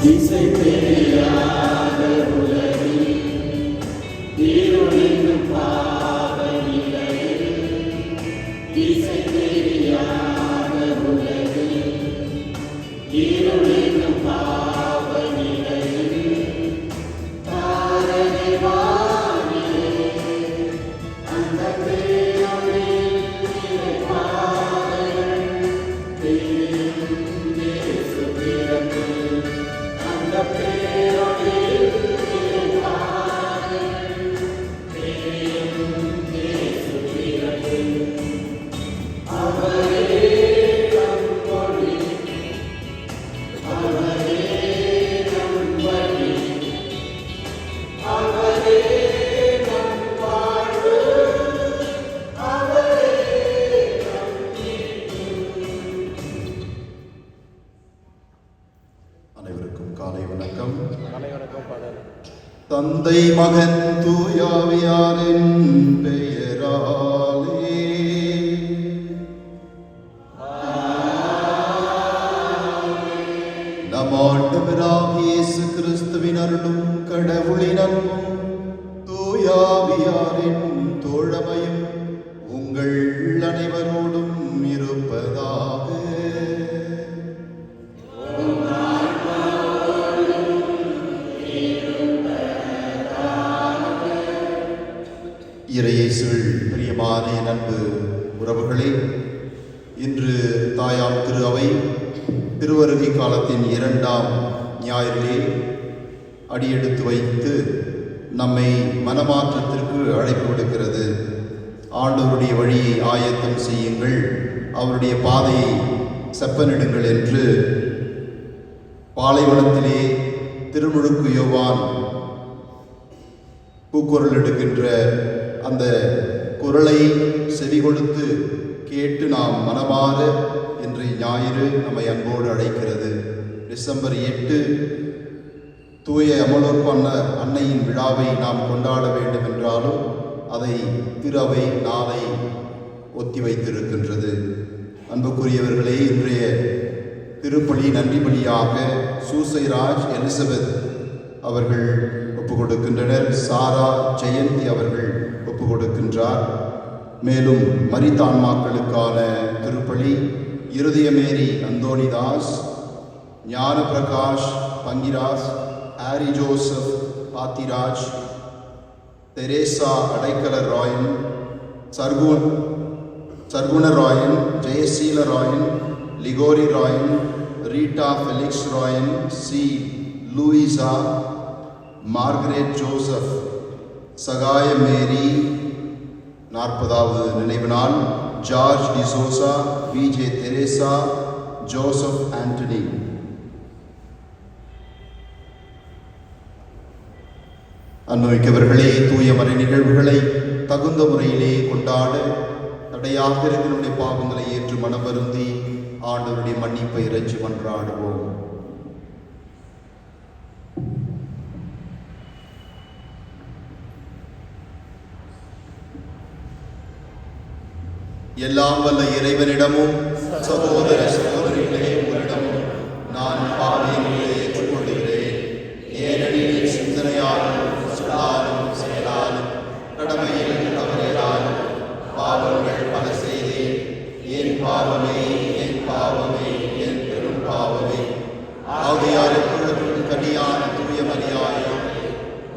திசை தெரியாத உலகில் இருளின் பாவ நிலையில், திசை தெரியாத உலகில் இருளின் பாவ நிலையில், தாரகை வானிலே அந்த பேரொளியில் இளைப்பாறுங்கள். தெரியும் இயேசு பிறப்பு, அந்த பேரொளியில் இளைப்பாறுங்கள். தெரியும் இயேசு பிறப்பு, அவரே நம் ஒளி, அவரே நம் வழி, அவரே நம் வாழ்வு, அவரே நம் மீட்பு. அனைவருக்கும் காலை வணக்கம். தந்தை மகன் தூயாவியாரின் பெயராலே நம் ஆண்டவராகிய இயேசு கிறிஸ்துவின் அருளும் கடவுளின் அன்பும் தூயாவியாரின் தோழமையும் உங்கள் அனைவரோடும் இருப்பதாக. இறையேசுவில் பிரியமான என் அன்பு உறவுகளே, இன்று தாயாம் திரு அவை திருவருகை காலத்தின் 2ஆம் ஞாயிறிலே அடியெடுத்து வைத்து நம்மை மனமாற்றத்திற்கு அழைப்பு விடுக்கிறது. ஆண்டவருடைய வழியை ஆயத்தம் செய்யுங்கள், அவருடைய பாதையை செப்பனிடுங்கள் என்று பாலைவனத்திலே திருமுழுக்கு யோவான் கூக்குரல் எடுக்கின்ற அந்த குரலை செவி கொடுத்து கேட்டு நாம் மனமாற இன்றைய ஞாயிறு நம்மை அன்போடு அழைக்கிறது. டிசம்பர் 8 தூய அமலோற்ப அன்னையின் விழாவை நாம் கொண்டாட வேண்டும் என்றாலும் அதை திரு அவை நாளை ஒத்தி வைத்திருக்கின்றது. அன்புக்குரியவர்களே, இன்றைய திருப்பலி நன்றி பலியாக சூசைராஜ் எலிசபெத் அவர்கள் ஒப்பு கொடுக்கின்றனர். சாரா ஜெயந்தி அவர்கள் ஒப்பு கொடுக்கின்றார். மேலும் மரித்தான்மாக்களுக்கான திருப்பலி Irudayamary Anthonidas, Gnana Prakash Pancras, Harry Joseph Pathiraj, Theresa Adaikala Rayan, Sarguna Rayan, Jayaseela Rayan, Liguori Rayan, Rita Felix Rayan, C Luisa, Margaret Joseph, Sahaya Mary 40வது நினைவு நாள், George D'Souza, Vijay Theresa, Joseph Antony. அனுபவிக்கவர்களே, தூய மறை நிகழ்வுகளை தகுந்த முறையிலே கொண்டாட தடையாக இருக்கிற பாவங்களை ஏற்று மனம் வருந்தி ஆண்டவருடைய மன்னிப்பை இறைஞ்சி மன்றாடுவோம். எல்லாம் வல்ல இறைவனிடமும் சகோதர சகோதரிகளே உங்களிடமும் நான் பாவியங்களை ஏற்றுக்கொள்கிறேன். ஏனெனில் சிந்தனையாலும் சொல்லாலும் செயலாலும் கடமையில் தவறியலாலும் பாவங்கள் பல செய்தேன். என் பாவமே, என் பாவமே, என் பெரும் பாவமே. ஆகையால் எப்பொழுதும் கனியான தூய மரியாதை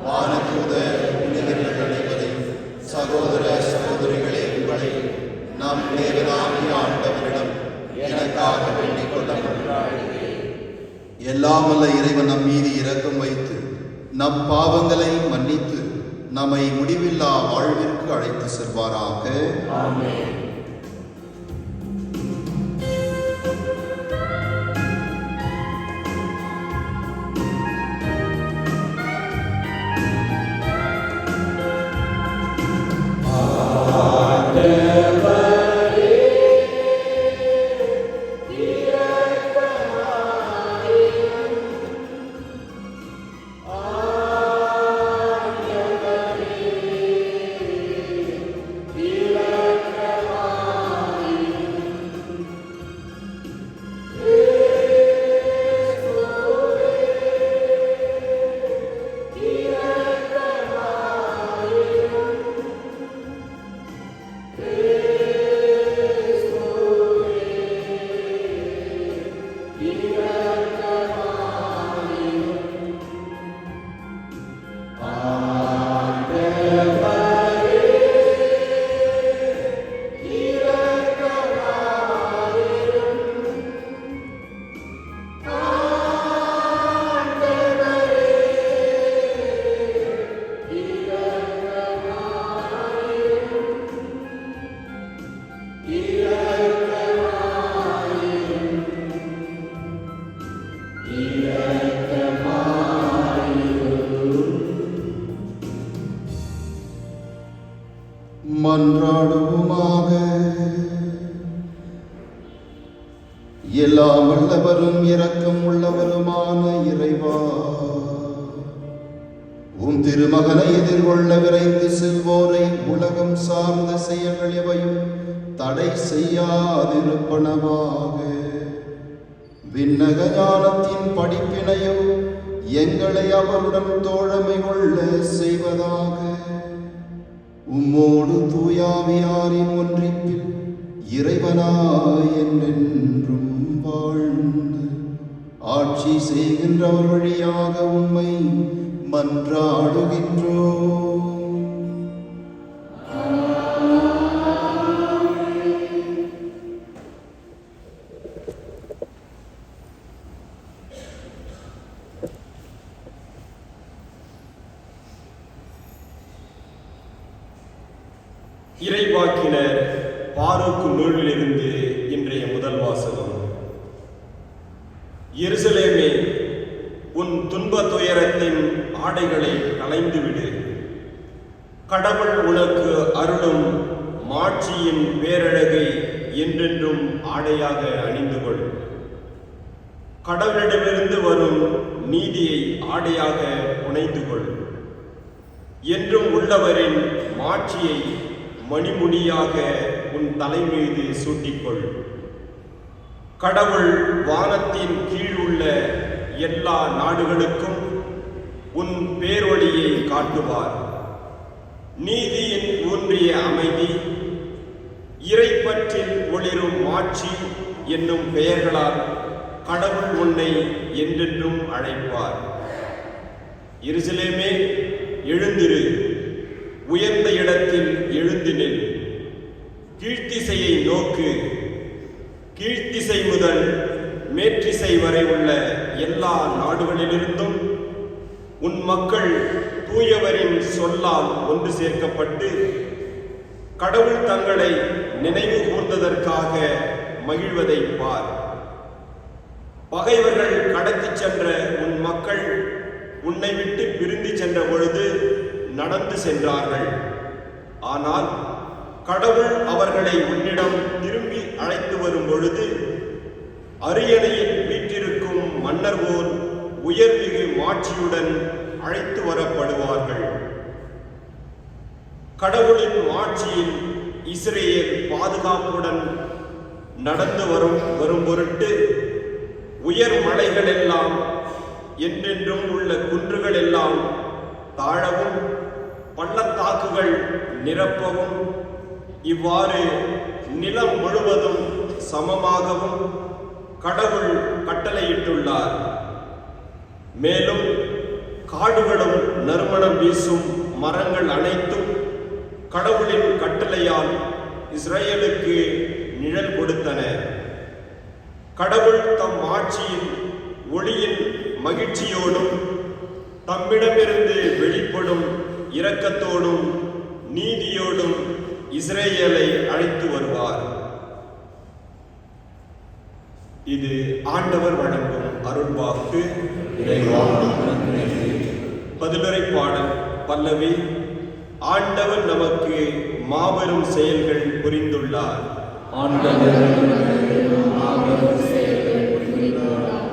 வானதூத புனிதர்கள் அனைவரையும் சகோதர சகோதரிகளே உங்களை நம் தேவனாகிய ஆண்டவரிடம் எனக்காக வேண்டிக் கொள்ள மன்றாடுகிறேன். எல்லாம் வல்ல இறைவன் நம் மீது இரக்கம் வைத்து நம் பாவங்களை மன்னித்து நம்மை முடிவில்லா வாழ்விற்கு அழைத்து செல்வாராக. ஆமென். ஆண்டவரே மன்றாடுவோமாக. எல்லாம் வல்லவரும் இரக்கம் உள்ளவருமான இறைவா, உம் திருமகனை எதிர்கொள்ள விரைந்து செல்வோரை உலகம் சார்ந்த செயல்கள் எவையும் தடை செய்யாதிருப்பனவாக. விண்ணக ஞானத்தின் படிப்பினையோ எங்களை அவருடன் தோழமை கொள்ள செய்வதாக. உம்மோடு தூயாவியாரின் ஒன்றிப்பில் இறைவனாய் என்றென்றும் வாழ்ந்து ஆட்சி செய்கின்றவர் வழியாக உம்மை மன்றாடுகின்றோம். இறைவாக்கினர் பாருக்கு நூலிலிருந்து இன்றைய முதல் வாசகம். எருசலேமே, உன் துன்ப துயரத்தின் ஆடைகளை களைந்துவிடு. கடவுள் உனக்கு அருளும் மாட்சியின் பேரழகை என்றென்றும் ஆடையாக அணிந்து கொள். கடவுளிடமிருந்து வரும் நீதியை ஆடையாக புனைந்து கொள். என்றும் உள்ளவரின் மாட்சியை மணிமுடியாக உன் தலைமீது சூட்டிக்கொள். கடவுள் வானத்தின் கீழ் உள்ள எல்லா நாடுகளுக்கும் உன் பேரொளியை காட்டுவார். நீதியின் ஊன்றிய அமைதி, இறைப்பற்றில் ஒளிரும் மாட்சி என்னும் பெயர்களால் கடவுள் உன்னை என்றென்றும் அழைப்பார். எருசலேமே, எழுந்திரு, உயர்ந்த இடத்தில் எழுந்து நில். கீழ்த்திசையை நோக்கு. கீழ்த்திசை முதல் மேற்றிசை வரை உள்ள எல்லா நாடுகளிலிருந்தும் உன் மக்கள் தூயவரின் சொல்லால் ஒன்று சேர்க்கப்பட்டு கடவுள் தங்களை நினைவு கூர்ந்ததற்காக மகிழ்வதை பார். பகைவர்கள் கடத்தி சென்ற உன் மக்கள் உன்னை விட்டு பிரிந்து சென்ற பொழுது நடந்து சென்றார்கள். ஆனால் கடவுள் அவர்களை உன்னிடம் திரும்பி அழைத்து வரும் பொழுது அரியணையில் வீற்றிருக்கும் மன்னர் போல் உயர்மிகு மாட்சியுடன் அழைத்து வரப்படுவார்கள். கடவுளின் மாட்சியில் இஸ்ரேல் பாதுகாப்புடன் நடந்து வரும் பொருட்டு உயர் மலைகள் எல்லாம் என்றென்றும் உள்ள குன்றுகள் எல்லாம் தாழவும் பள்ளத்தாக்குகள் நிரப்பவும், இவ்வாறு நிலம் முழுவதும் சமமாகவும் கடவுள் கட்டளையிட்டுள்ளார். மேலும் காடுகளும் நறுமணம் வீசும் மரங்கள் அனைத்தும் கடவுளின் கட்டளையால் இஸ்ரேலுக்கு நிழல் கொடுத்தன. கடவுள் தம் ஆட்சியின் ஒளியின் மகிழ்ச்சியோடும் தம்மிடமிருந்து வெளிப்படும் இரக்கத்தோடும் நீதியோடும் இஸ்ரேலை அழைத்து வருவார். இது ஆண்டவர் வழங்கும் அருள்வாக்கு. பதிலுரை பாடல் பல்லவி. ஆண்டவர் நமக்கு மாபெரும் செயல்கள் புரிந்துள்ளார். ஆண்டவர் நமக்கு மாபெரும் செயல்கள் புரிந்துள்ளார்.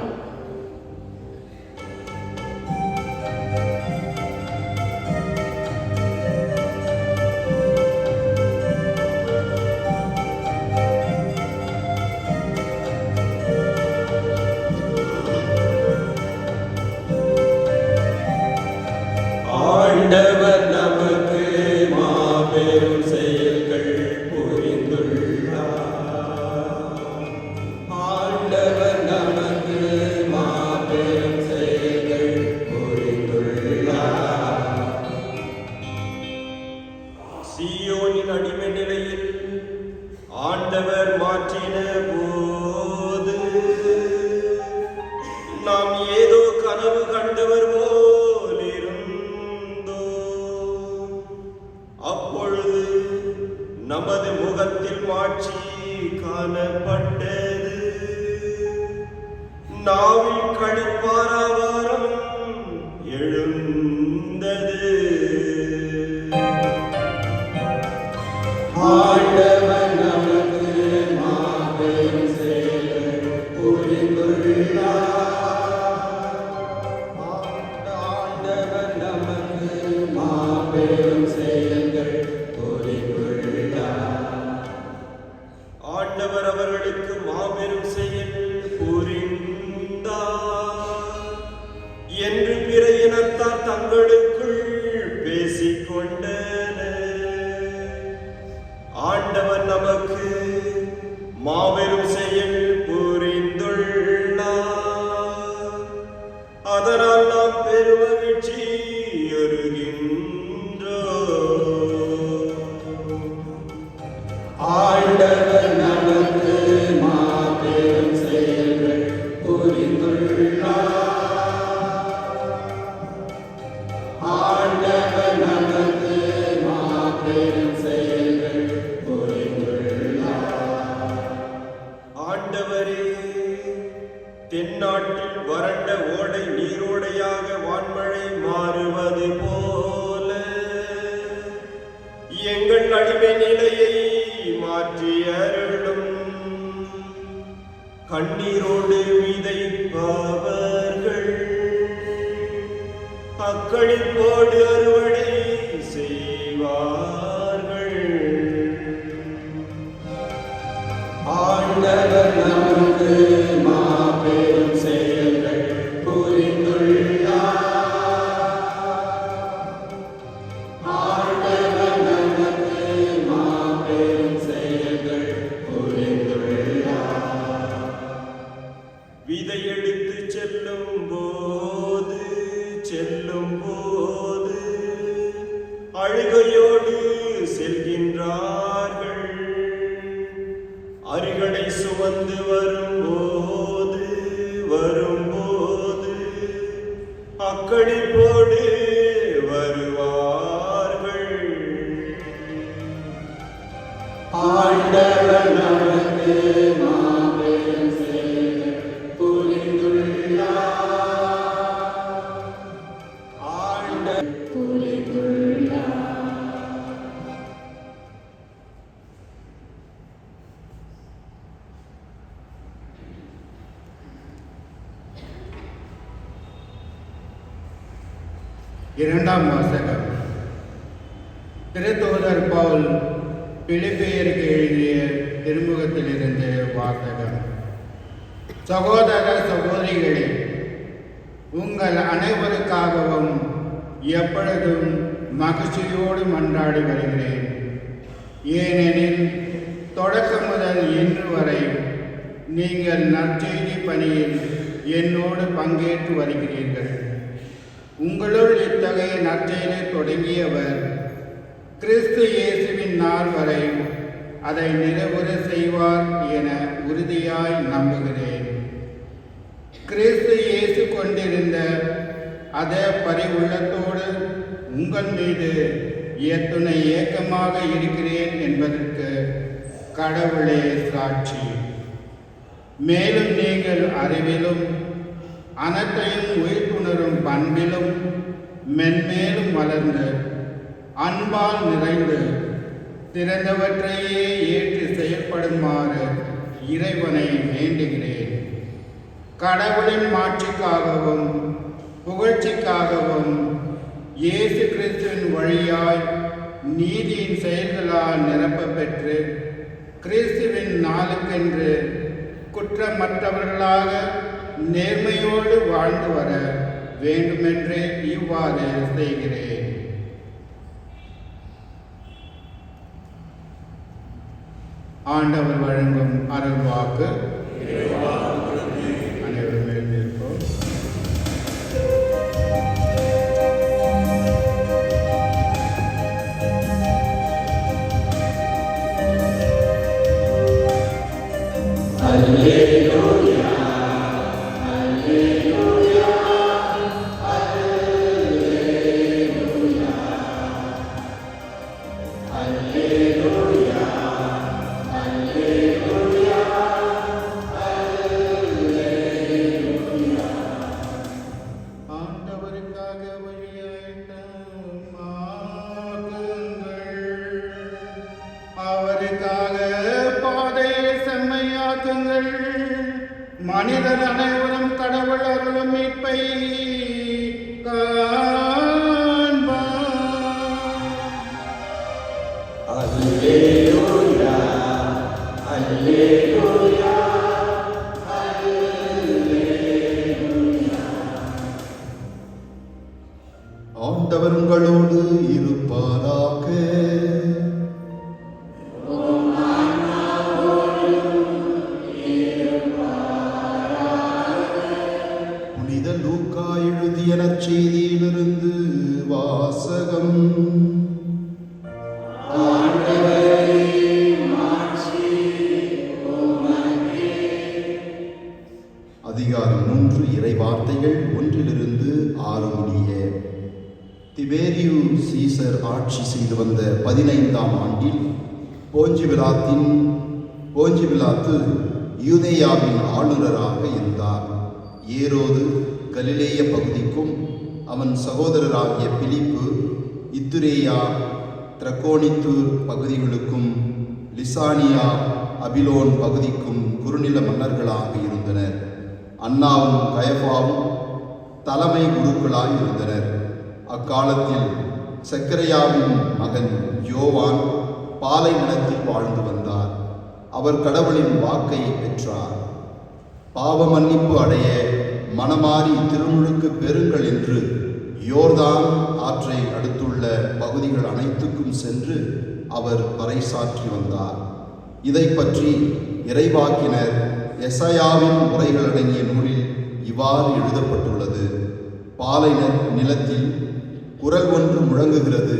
ஆண்டவர் நமக்கு மாபெரும் செயல்கள் புரிந்துள்ளார். சீயோனின் அடிமை நிலையில் ஆண்டவர் மாற்றின போது நாம் ஏதோ கனவு கண்டவர் போல் இருந்தோம். அப்பொழுது நமது முகத்தில் மாட்சி காணப்பட்டது. நாவில் களிப்பாரவாரம் எழுந்தது. வாழ்வது போல எங்கள் அடிமை நிலையை மாற்றி அருளும். கண்ணீரோடு விதைப்பவர்கள் அக்களிப்போடு அறுவடை செய்வார்கள். ஆண்டவர் நமக்கு மாபெரும் செயல்கள் புரிந்துள்ளார். ஆண்டவர் நமக்கு மாபெரும் செயல்கள் புரிந்துள்ளார். விதை எடுத்து செல்லும் போது அழுகையோடு செல்கின்றார்கள். அரிகளை சுமந்து வரும்போது அக்களிப்போடு வருவார்கள். ஆண்டவர் நமக்கு மாபெரும் செயல்கள் புரிந்துள்ளார். ஆண்டவர் புரிந்துள்ளார். இரண்டாம் வாசகம். திருத்தூதர் பவுல் பிலிப்பியருக்கு எழுதிய திருமுகத்திலிருந்து வாசகம். சகோதர சகோதரிகளே, உங்கள் அனைவருக்காகவும் எப்பொழுதும் மகிழ்ச்சியோடு மன்றாடி வருகிறேன். ஏனெனில் தொடக்கம் முதல் இன்று வரை நீங்கள் நற்செய்தி பணியில் என்னோடு பங்கேற்று வருகிறீர்கள். உங்களுள் இத்தகைய நற்செயலை தொடங்கியவர் கிறிஸ்து இயேசுவின் நாள் வரை அதை நிறைவுற செய்வார் என உறுதியாய் நம்புகிறேன். கிறிஸ்து இயேசு கொண்டிருந்த அதே பரிவுள்ளத்தோடு உங்கள் மீது எத்துணை ஏக்கமாக இருக்கிறேன் என்பதற்கு கடவுளே சாட்சி. மேலும் நீங்கள் அறிவிலும் அனைத்தையும் உயிர்த்துணரும் பண்பிலும் மென்மேலும் வளர்ந்து அன்பால் நிறைந்து திறந்தவற்றையே ஏற்று செயல்படுமாறு இறைவனை வேண்டுகிறேன். கடவுளின் மாட்சிக்காகவும் புகழ்ச்சிக்காகவும் இயேசு கிறிஸ்துவின் வழியாய் நீதியின் செயல்களால் நிரப்ப பெற்று கிறிஸ்துவின் நாளுக்கென்று குற்றமற்றவர்களாக நேர்மையோடு வாழ்ந்து வர வேண்டுமென்றே இவ்வாறு செய்கிறேன். ஆண்டவர் வழங்கும் அருள்வாக்கு. அனைவரும் எழுந்திருப்போம். அல்லேலூயா, அல்லேலூயா, அல்லேலூயா, அல்லேலூயா, அல்லேலூயா, அல்லேலூயா. ஆண்டவருக்காக வழியாக்குங்கள், அவருக்காக பாதையை செம்மையாக்குங்கள். மனிதர் அனைவரும் கடவுள் அருளும் மீட்பை காண்பார். அல்லேலூயா, அல்லேலூயா, அல்லேலூயா. ஆண்டவர் உங்களோடு இருப்பாராக. புனித லூக்கா எழுதிய நற்செய்தியிலிருந்து வாசகம். அதிகாரம் 3 இறை வார்த்தைகள் 1-6 முடிய. திபேரியு சீசர் ஆட்சி செய்து வந்த 15ஆம் ஆண்டில் போஞ்சி பிலாத்து யூதேயாவின் ஆளுநராக இருந்தார். ஏரோது கலிலேய பகுதிக்கும் அவன் சகோதரராகிய பிலிப்பு இத்துரேயா திரக்கோனித்து பகுதிகளுக்கும் லிசானியா அபிலோன் பகுதிக்கும் குறுநில மன்னர்களாக இருந்தனர். அன்னாவும் கயபாவும் தலைமை குருக்களாய் இருந்தனர். அக்காலத்தில் சக்கரையாவின் மகன் யோவான் பாலைநிலத்தில் வாழ்ந்து வந்தார். அவர் கடவுளின் வாக்கை பெற்றார். பாவ மன்னிப்பு அடைய மனமாறி திருமுழுக்கு பெறுங்கள் என்று யோர்தான் ஆற்றை அடுத்துள்ள பகுதிகள் அனைத்துக்கும் சென்று அவர் பறைசாற்றி வந்தார். இதை பற்றி இறைவாக்கினர் எசாயாவின் உரைகள் அடங்கிய நூலில் இவ்வாறு எழுதப்பட்டுள்ளது. பாலை நிலத்தில் குரல் ஒன்று முழங்குகிறது,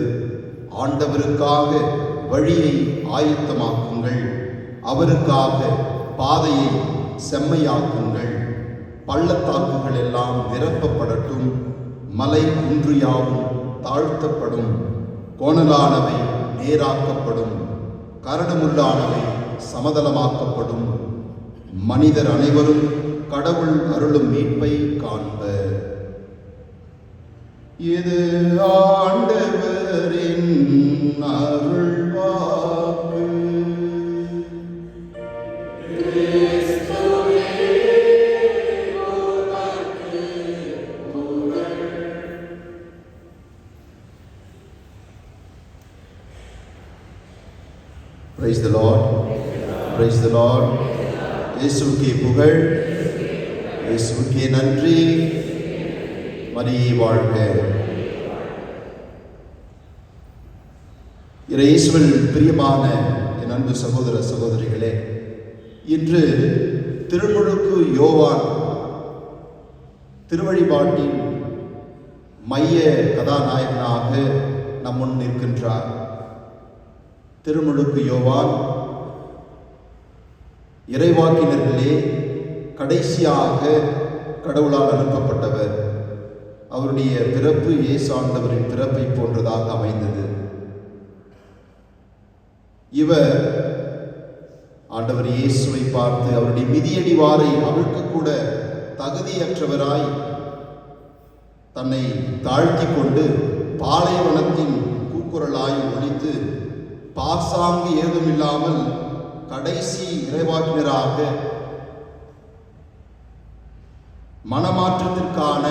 ஆண்டவருக்காக வழியை ஆயத்தமாக்குங்கள், அவருக்காக பாதையை செம்மையாக்குங்கள். பள்ளத்தாக்குகள் எல்லாம் நிரப்பப்படட்டும், மலை குன்று யாவும் தாழ்த்தப்படும், கோணலானவை நேராக்கப்படும், கரடுமுள்ளானவை சமதளமாக்கப்படும். மனிதர் அனைவரும் கடவுள் அருளும் மீட்பை காண்பர். இது ஆண்டவரின் அருள்வாக்கு. Praise the Lord. Praise the Lord. இயேசுவுக்கே புகழ், இயேசுவுக்கே நன்றி. மரியே வாழ்க. இயேசுவில் பிரியமான என் அன்பு சகோதர சகோதரிகளே, இன்று திருமுழுக்கு யோவான் திருவழிபாட்டின் மைய கதாநாயகனாக நம் முன் நிற்கின்றார். திருமுழுக்கு யோவான் இறைவாக்கினர்களே கடைசியாக கடவுளால் அனுப்பப்பட்டவர். அவருடைய பிறப்பு இயேசு ஆண்டவரின் பிறப்பை போன்றதாக அமைந்தது. இவர் ஆண்டவர் இயேசுவை பார்த்து அவருடைய மிதியடிவாரை அவருக்கு கூட தகுதியற்றவராய் தன்னை தாழ்த்தி கொண்டு பாலைவனத்தின் கூக்குரலாய் ஒலித்து பாசாங்கு ஏதுமில்லாமல் கடைசி இறைவாக்கினராக மனமாற்றத்திற்கான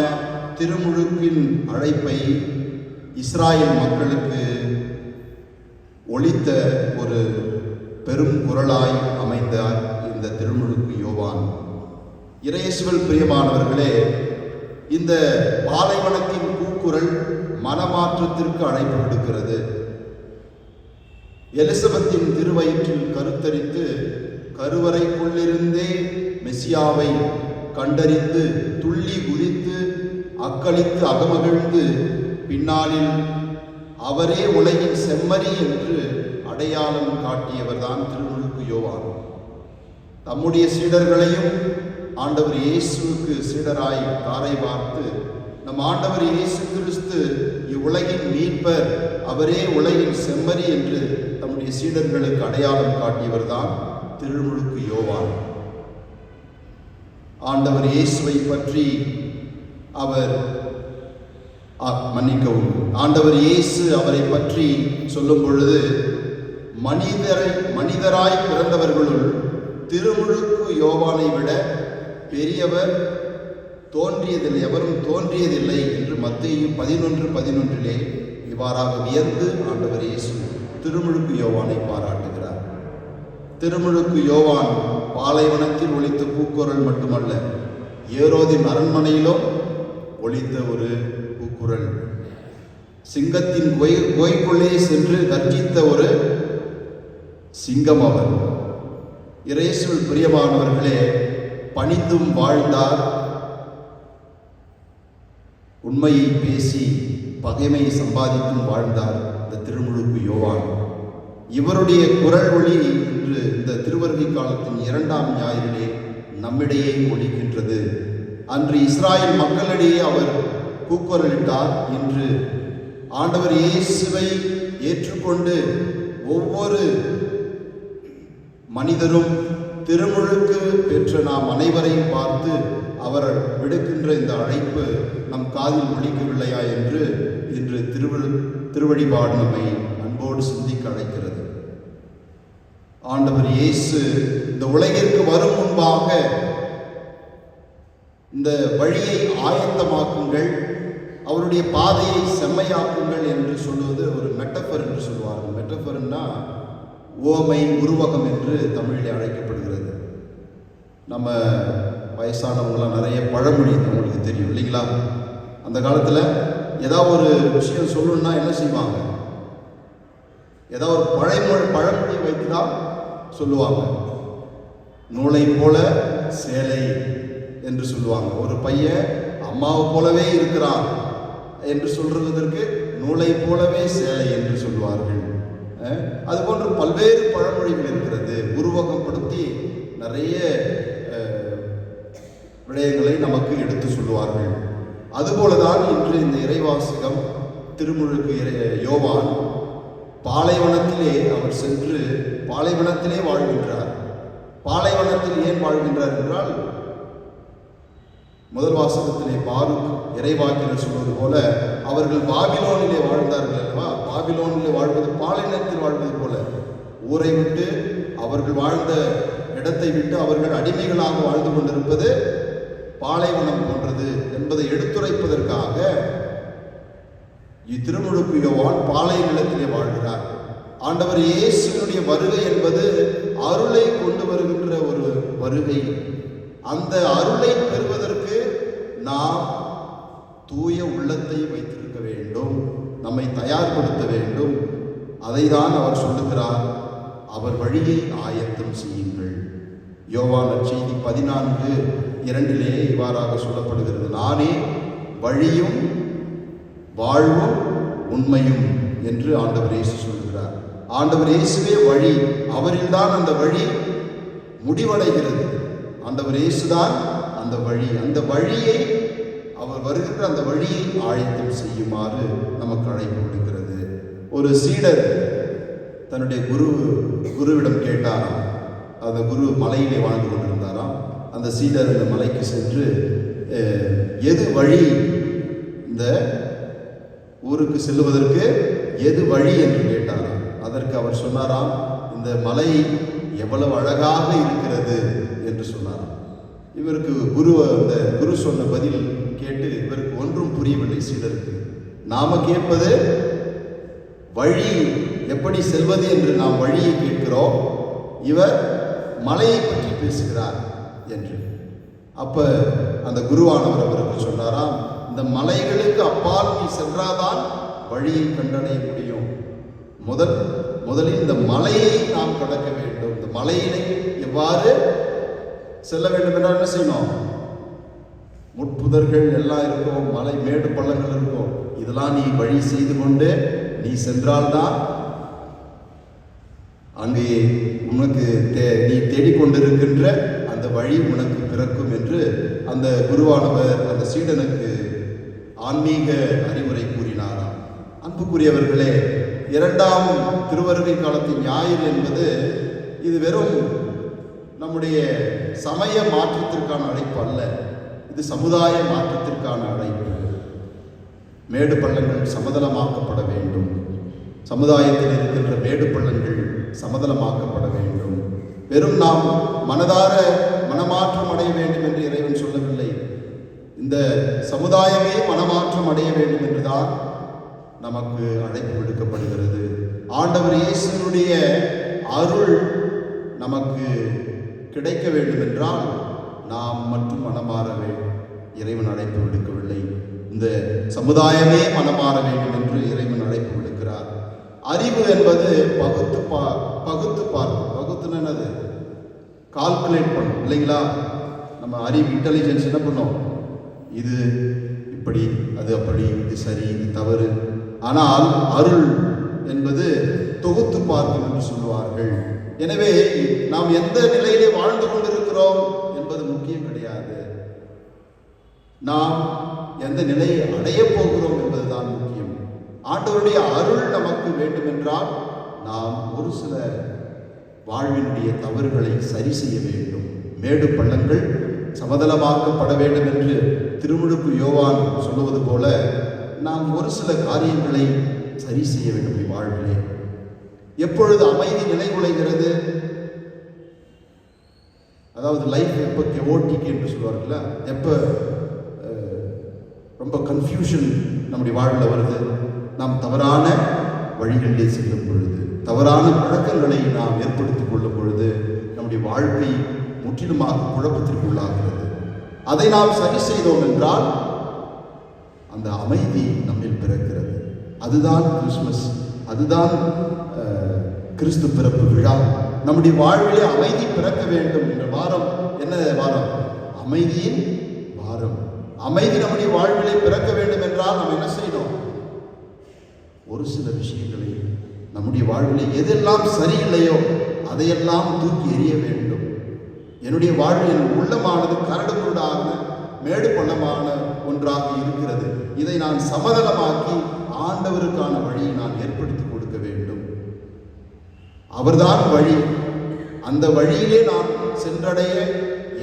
திருமுழுக்கின் அழைப்பை இஸ்ராயல் மக்களுக்கு ஒலித்த ஒரு பெரும் குரலாய் அமைந்த இந்த திருமுழுக்கு யோவான். இறையேசுவில் பிரியமானவர்களே, இந்த பாலைவனத்தின் கூக்குரல் மனமாற்றத்திற்கு அழைப்பு விடுக்கிறது. எலிசபெத்தின் திருவயிற்றில் கருத்தரித்து கருவறைக்குள்ளிருந்தே மெசியாவை கண்டறிந்து துள்ளி குதித்து அக்களித்து அகமகிழ்ந்து பின்னாளில் அவரே உலகின் செம்மறி என்று அடையாளம் காட்டியவர்தான் திருமுழுக்கு யோவான். தம்முடைய சீடர்களையும் ஆண்டவர் இயேசுவுக்கு சீடராய் தாரை பார்த்து, நம் ஆண்டவர் இயேசு கிறிஸ்து இவ்வுலகின் மீட்பர், அவரே உலகின் செம்மறி என்று தம்முடைய சீடர்களுக்கு அடையாளம் காட்டியவர்தான் திருமுழுக்கு யோவான். ஆண்டவர் இயேசுவை பற்றி அவர் ஆண்டவர் இயேசு அவரை பற்றி சொல்லும் பொழுது, மனிதராய் பிறந்தவர்களுள் திருமுழுக்கு யோவானை விட பெரியவர் தோன்றியதில்லை, எவரும் தோன்றியதில்லை என்று மத்தேயு 11:11 இவ்வாறாக வியந்து ஆண்டவர் இயேசு திருமுழுக்கு யோவானை பாராட்டுகிறார். திருமுழுக்கு யோவான் பாலைவனத்தில் ஒலித்த பூக்குரல் மட்டுமல்ல, ஏரோதின் அரண்மனையிலும் ஒலித்த ஒரு பூக்குரல். சிங்கத்தின் கோய்க்குள்ளே சென்று கர்ஜித்த ஒரு சிங்கம் அவர். இயேசுவில் பிரியமானவர்களே, பணிந்தும் வாழ்ந்தார், உண்மையை பேசி பகைமை சம்பாதித்தும் வாழ்ந்தார் இந்த திருமுழுக்கு யோவான். இவருடைய குரல் ஒளி இன்று இந்த திருவருகை காலத்தின் 2ஆம் ஞாயிறிலே நம்மிடையே ஒலிக்கின்றது. அன்று இஸ்ராயல் மக்களிடையே அவர் கூக்குரலிட்டார். இன்று ஆண்டவர் இயேசுவை ஏற்றுக்கொண்டு ஒவ்வொரு மனிதரும் திருமுழுக்கு பெற்ற நாம் அனைவரையும் பார்த்து அவர் விடுக்கின்ற இந்த அழைப்பு நம் காதில் ஒலிக்கவில்லையா என்று இன்று திருவழிபாடு நம்மை அன்போடு சிந்திக்க அழைக்கிறது. ஆண்டவர் இயேசு இந்த உலகிற்கு வரும் முன்பாக இந்த வழியை ஆயத்தமாக்குங்கள், அவருடைய பாதையை செம்மையாக்குங்கள் என்று சொல்லுவது ஒரு மெட்டஃபர் என்று சொல்லுவார்கள். மெட்டஃபர்னா உவமை, உருவகம் என்று தமிழில் அழைக்கப்படுகிறது. நம்ம வயசானவங்களாம் நிறைய பழமொழி உங்களுக்கு தெரியும் இல்லைங்களா? அந்த காலத்தில் ஏதாவது ஒரு விஷயம் சொல்லணும்னா என்ன செய்வாங்க? ஏதாவது ஒரு பழமொழி வைத்து தான் சொல்லுவாங்க. நூலை போல சேலை என்று சொல்லுவாங்க. ஒரு பையன் அம்மாவை போலவே இருக்கிறான் என்று சொல்றதற்கு நூலை போலவே சேலை என்று சொல்லுவார்கள். அதுபோன்று பல்வேறு பழமொழிகள் இருக்கிறது. உருவகப்படுத்தி நிறைய விடயங்களை நமக்கு எடுத்து சொல்லுவார்கள். அதுபோலதான் இன்று இந்த இறைவாசகம் திருமுழுக்கு யோவான் பாலைவனத்திலே அவர் சென்று பாலைவனத்திலே வாழ்கின்றார். பாலைவனத்தில் ஏன் வாழ்கின்றார் என்றால், முதல் வாசகத்திலே பாருக் இறைவாக்கினர் சொல்வது போல அவர்கள் பாபிலோனிலே வாழ்ந்தார்கள் அல்லவா? பாபிலோனிலே வாழ்வது பாலைவனத்தில் வாழ்வது போல, ஊரை விட்டு அவர்கள் வாழ்ந்த இடத்தை விட்டு அவர்கள் அடிமைகளாக வாழ்ந்து கொண்டிருப்பது பாலைவனம் போன்றது என்பதை எடுத்துரைப்பதற்காக இத்திருமுழுக்கு யோவான் பாலை நிலத்திலே வாழ்கிறார். ஆண்டவர் இயேசுவினுடைய வருகை என்பது அருளை கொண்டு வருகின்ற ஒரு வருகை. அந்த அருளை பெறுவதற்கு நாம் தூய உள்ளத்தை வைத்திருக்க வேண்டும், நம்மை தயார்படுத்த வேண்டும். அதை தான் அவர் சொல்லுகிறார், அவர் வழியை ஆயத்தம் செய்யுங்கள். யோவான் நற்செய்தி 14:2 இவ்வாறாக சொல்லப்படுகிறது, நானே வழியும் வாழ்வும் உண்மையும் என்று ஆண்டவர் இயேசு சொல்கிறார். ஆண்டவர் இயேசுவே வழி, அவரில்தான் அந்த வழி முடிவடைகிறது. ஆண்டவர் இயேசுதான் அந்த வழி. அந்த வழியை அவர் வருகின்ற அந்த வழியை ஆயத்தம் செய்யுமாறு நமக்கு அழைப்பு விடுக்கிறது. ஒரு சீடர் தன்னுடைய குருவிடம் கேட்டாராம். அந்த குரு மலையிலே வாழ்ந்து கொண்டிருந்தாராம். அந்த சீடர் அந்த மலைக்கு சென்று எது வழி, இந்த ஊருக்கு செல்லுவதற்கு எது வழி என்று கேட்டாராம். அதற்கு அவர் சொன்னாராம், இந்த மலை எவ்வளவு அழகாக இருக்கிறது என்று சொன்னாராம். இவருக்கு அந்த குரு சொன்ன பதில் கேட்டு இவருக்கு ஒன்றும் புரியவில்லை சீடருக்கு. நாம கேட்பது வழி எப்படி செல்வது என்று நாம் வழியை கேட்கிறோம், இவர் மலையை பற்றி பேசுகிறார் என்று. அப்ப அந்த குருவானவர் அவருக்கு சொன்னாராம், இந்த மலைகளுக்கு அப்பால் நீ சென்றாதான் வழியை கண்டடைய முடியும். முதலில் இந்த மலையை நாம் கடக்க வேண்டும். இந்த மலையினை எவ்வாறு செல்ல வேண்டும் என்றால் என்ன செய்யணும்? முட்புதர்கள் எல்லாம் இருக்கும், மலை மேடு பள்ளங்கள் இருக்கும். இதெல்லாம் நீ வழி செய்து கொண்டு நீ சென்றால்தான் அங்கே உனக்கு நீ தேடிக்கொண்டிருக்கின்ற அந்த வழி உனக்கு பிறக்கும் என்று அந்த குருவானவர் அந்த சீடனுக்கு ஆன்மீக அறிவுரை கூறினாராம். அன்புக்குரியவர்களே, 2ஆம் திருவருகை காலத்தின் ஞாயிறு என்பது இது வெறும் நம்முடைய சமய மாற்றத்திற்கான அழைப்பு அல்ல, இது சமுதாய மாற்றத்திற்கான அழைப்பு. மேடு பள்ளங்கள் சமதளமாக்கப்பட வேண்டும். சமுதாயத்தில் இருக்கின்ற மேடு பள்ளங்கள் சமதளமாக்கப்பட வேண்டும். வெறும் நாம் மனதார மனமாற்றம் அடைய வேண்டும் என்று இறைவன் சொல்லவில்லை. இந்த சமுதாயமே மனமாற்றம் அடைய வேண்டும் என்றுதான் நமக்கு அழைப்பு விடுக்கப்படுகிறது. ஆண்டவர் இயேசுவினுடைய அருள் நமக்கு கிடைக்க வேண்டும் என்றால் நாம் மட்டும் மனமாற வேண்டும். இறைவன் அழைப்பு விடுக்கவில்லை, இந்த சமுதாயமே மனமாற வேண்டும் என்று இறைவன் அழைப்பு விடுக்கிறார். அறிவு என்பது பகுத்து பார்க்கும். பகுத்துன்னு என்னது? கால்குலேட் பண்ணும் இல்லைங்களா? நம்ம அறிவு இன்டெலிஜென்ஸ் என்ன பண்ணோம்? இது இப்படி, அது அப்படி, இது சரி, இது தவறு. ஆனால் அருள் என்பது தொகுத்து பார்க்கும் என்று சொல்லுவார்கள். எனவே நாம் எந்த நிலையிலே வாழ்ந்து கொண்டிருக்கிறோம் என்பது முக்கியம் கிடையாது, நாம் எந்த நிலையை அடைய போகிறோம் என்பதுதான் முக்கியம். ஆண்டவருடைய அருள் நமக்கு வேண்டும் என்றால் நாம் ஒரு சில வாழ்வினுடைய தவறுகளை சரி செய்ய வேண்டும். மேடு பள்ளங்கள் சமதளமாக்கப்பட வேண்டும் என்று திருமுழுக்கு யோவான் சொல்லுவது போல நாம் ஒரு சில காரியங்களை சரி செய்ய வேண்டும் வாழ்விலே. எப்பொழுது அமைதி நிலைகுலைகிறது, அதாவது லைஃப் எப்போ கெவோட்டிக் என்று சொல்வார்கள்ல, எப்போ ரொம்ப கன்ஃபியூஷன் நம்முடைய வாழ்வில் வருது, நாம் தவறான வழிகளிலே செல்லும் பொழுது, தவறான பழக்கங்களை நாம் ஏற்படுத்திக் கொள்ளும் பொழுது நம்முடைய வாழ்க்கை முற்றிலுமாக குழப்பத்திற்கு உள்ளாகிறது. அதை நாம் சரி செய்தோம் என்றால் அந்த அமைதி நம்மில் பிறக்கிறது. அதுதான் கிறிஸ்துமஸ், அதுதான் கிறிஸ்து பிறப்பு விழா. நம்முடைய வாழ்விலே அமைதி பிறக்க வேண்டும். என்ற வாரம் என்ன வாரம்? அமைதியின் வாரம். அமைதி நம்முடைய வாழ்விலே பிறக்க வேண்டும் என்றால் நாம் என்ன செய்யணும்? ஒரு சில விஷயங்களை நம்முடைய வாழ்விலே எதெல்லாம் சரியில்லையோ அதையெல்லாம் தூக்கி எறிய வேண்டும். என்னுடைய வாழ்வில் உள்ளமானது கரடு முரடான மேடு பள்ளமான ஒன்றாக இருக்கிறது. இதை நான் சமதளமாக்கி ஆண்டவருக்கான வழியை நான் ஏற்படுத்தி கொடுக்க வேண்டும். அவர்தான் வழி. அந்த வழியிலே நான் சென்றடைய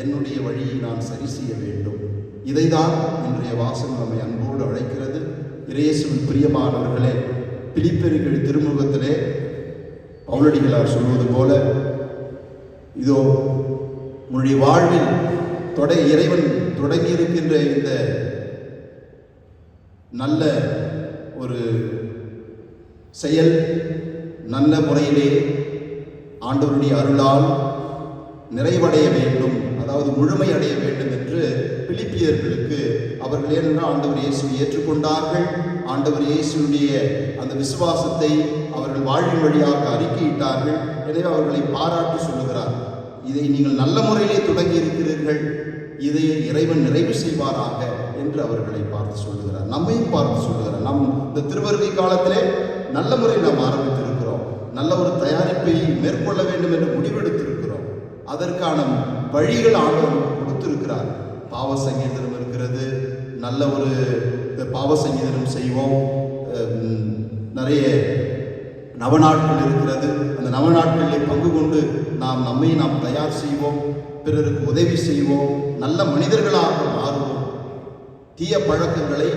என்னுடைய வழியை நான் சரி செய்ய வேண்டும். இதைதான் இன்றைய வாசகம் நம்மை அன்போடு அழைக்கிறது. இயேசுவின் பிரியமானவர்களே, பிலிப்பியர்கள் திருமுகத்திலே பவுலடிகளார் சொல்வது போல, இதோ உன்னுடைய வாழ்வில் இறைவன் தொடங்கி இருக்கின்ற இந்த நல்ல ஒரு செயல் நல்ல முறையிலே ஆண்டவருடைய அருளால் நிறைவடைய வேண்டும், அதாவது முழுமை அடைய வேண்டும் என்று பிலிப்பியர்களுக்கு அவர்கள் ஏனென்றால் ஆண்டவர் இயேசுவை ஏற்றுக்கொண்டார்கள். ஆண்டவர் இயேசுடைய அந்த விசுவாசத்தை அவர்கள் வாழ்வின் வழியாக அறிக்கையிட்டார்கள். எனவே அவர்களை பாராட்டி சொல்லுகிறார், இதை நீங்கள் நல்ல முறையிலே தொடங்கி இருக்கிறீர்கள், இதை இறைவன் நிறைவு செய்வாராக என்று அவர்களை பார்த்து சொல்லுகிறார். நம்மையும் பார்த்து சொல்லுகிறார். நம் இந்த திருவருகை காலத்திலே நல்ல முறையில் நாம் ஆரம்பித்திருக்கிறோம். நல்ல ஒரு தயாரிப்பை மேற்கொள்ள வேண்டும் என்று முடிவெடுத்திருக்கிறோம். அதற்கான வழிகள் ஆண்டவர் கொடுத்திருக்கிறார். பாவ சங்கீதனம் இருக்கிறது, நல்ல ஒரு பாவ சங்கீதனம் செய்வோம். நிறைய நவநாட்கள் இருக்கிறது. அந்த நவநாட்களிலே பங்கு கொண்டு நம்மை தயார் செய்வோம், பிறருக்கு உதவி செய்வோம், நல்ல மனிதர்களாக மாறுவோம். தீய பழக்கங்களை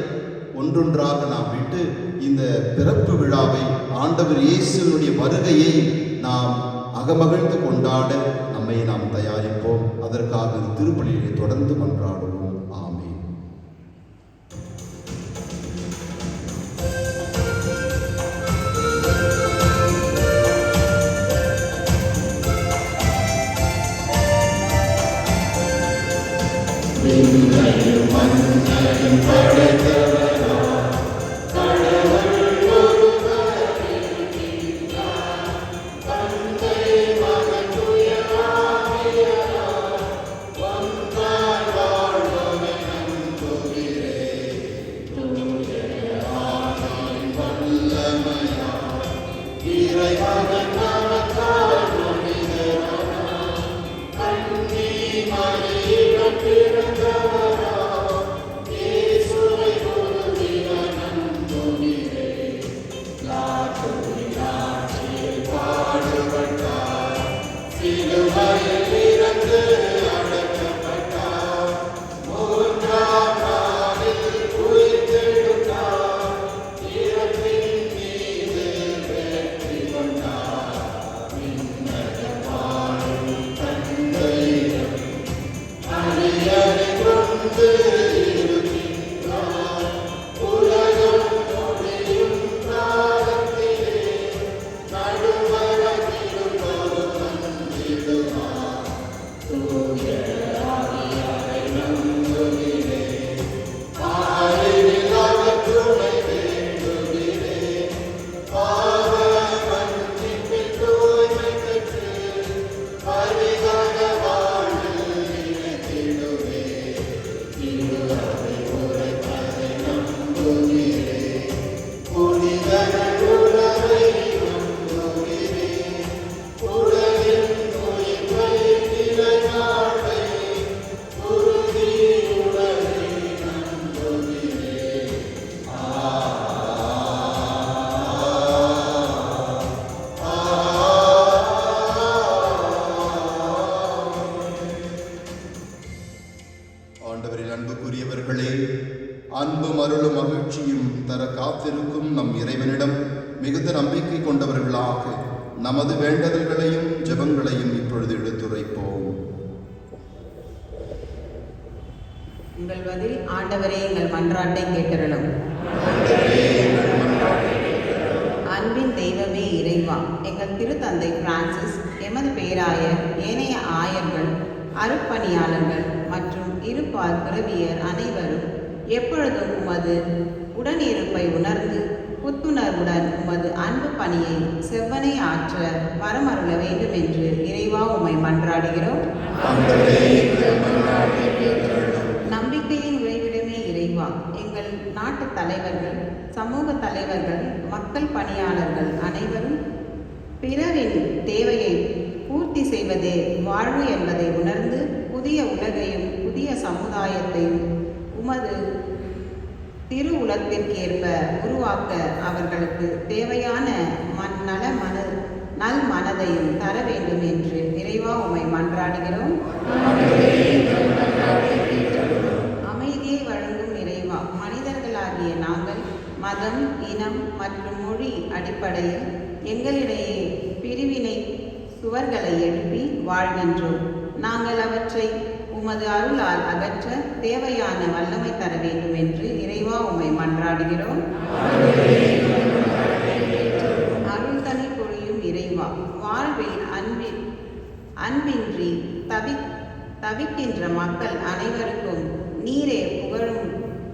ஒன்றொன்றாக நாம் விட்டு இந்த பிறப்பு விழாவை, ஆண்டவர் இயேசுவினுடைய வருகையை நாம் அகமகிழ்ந்து கொண்டாட நம்மை நாம் தயாரிப்போம். அதற்காக திருப்பலியை தொடர்ந்து கொண்டாடுவோம். ஆமென். வாழ்க இறைவனிடம் மிகுந்த நம்பிக்கை கொண்டவர்களாக நமது வேண்டுதல்களையும் ஜெபங்களையும் இப்பொழுது எடுத்துரைப்போம். உங்கள் பதில் ஆண்டவரே எங்கள் மன்றாட்டை கேட்டருளும். அன்பின் தெய்வமே இறைவா, எங்கள் திருத்தந்தை பிரான்சிஸ், எமது பேராயர், ஏனைய ஆயர்கள், அருட்பணியாளர்கள் மற்றும் இருபால் துறவியர் அனைவரும் எப்பொழுதும் உமது உடனிருப்பை உணர்ந்து புத்துணர்வுடன் உமது அன்பு பணியை செவ்வனை ஆற்ற வரமருள வேண்டும் என்று இறைவா உம்மை மன்றாடுகிறோம். நம்பிக்கையின் உறைவிடமே இறைவா, எங்கள் நாட்டு தலைவர்கள், சமூக தலைவர்கள், மக்கள் பணியாளர்கள் அனைவரும் பிறரின் தேவையை பூர்த்தி செய்வதே வாழ்வு என்பதை உணர்ந்து புதிய உலகையும் புதிய சமுதாயத்தையும் உமது திருவுலத்திற்கேற்ப உருவாக்க அவர்களுக்கு தேவையான நல் மனதையும் தர வேண்டும் என்று இறைவா உம்மை மன்றாடுகிறோம். அமைதியை வழங்கும் இறைவா, மனிதர்களாகிய நாங்கள் மதம், இனம் மற்றும் மொழி அடிப்படையில் எங்களிடையே பிரிவினை சுவர்களை எழுப்பி வாழ்கின்றோம். நாங்கள் அவற்றை உமது அருளால் அகற்ற தேவையான வல்லமை தர வேண்டும் என்று இறைவா உம்மை மன்றாடுகிறோம். அருள் தனி பொழியும் இறைவா, வாழ்வில் அன்பின்றி தவிக்கின்ற மக்கள் அனைவருக்கும் நீரே புகழும்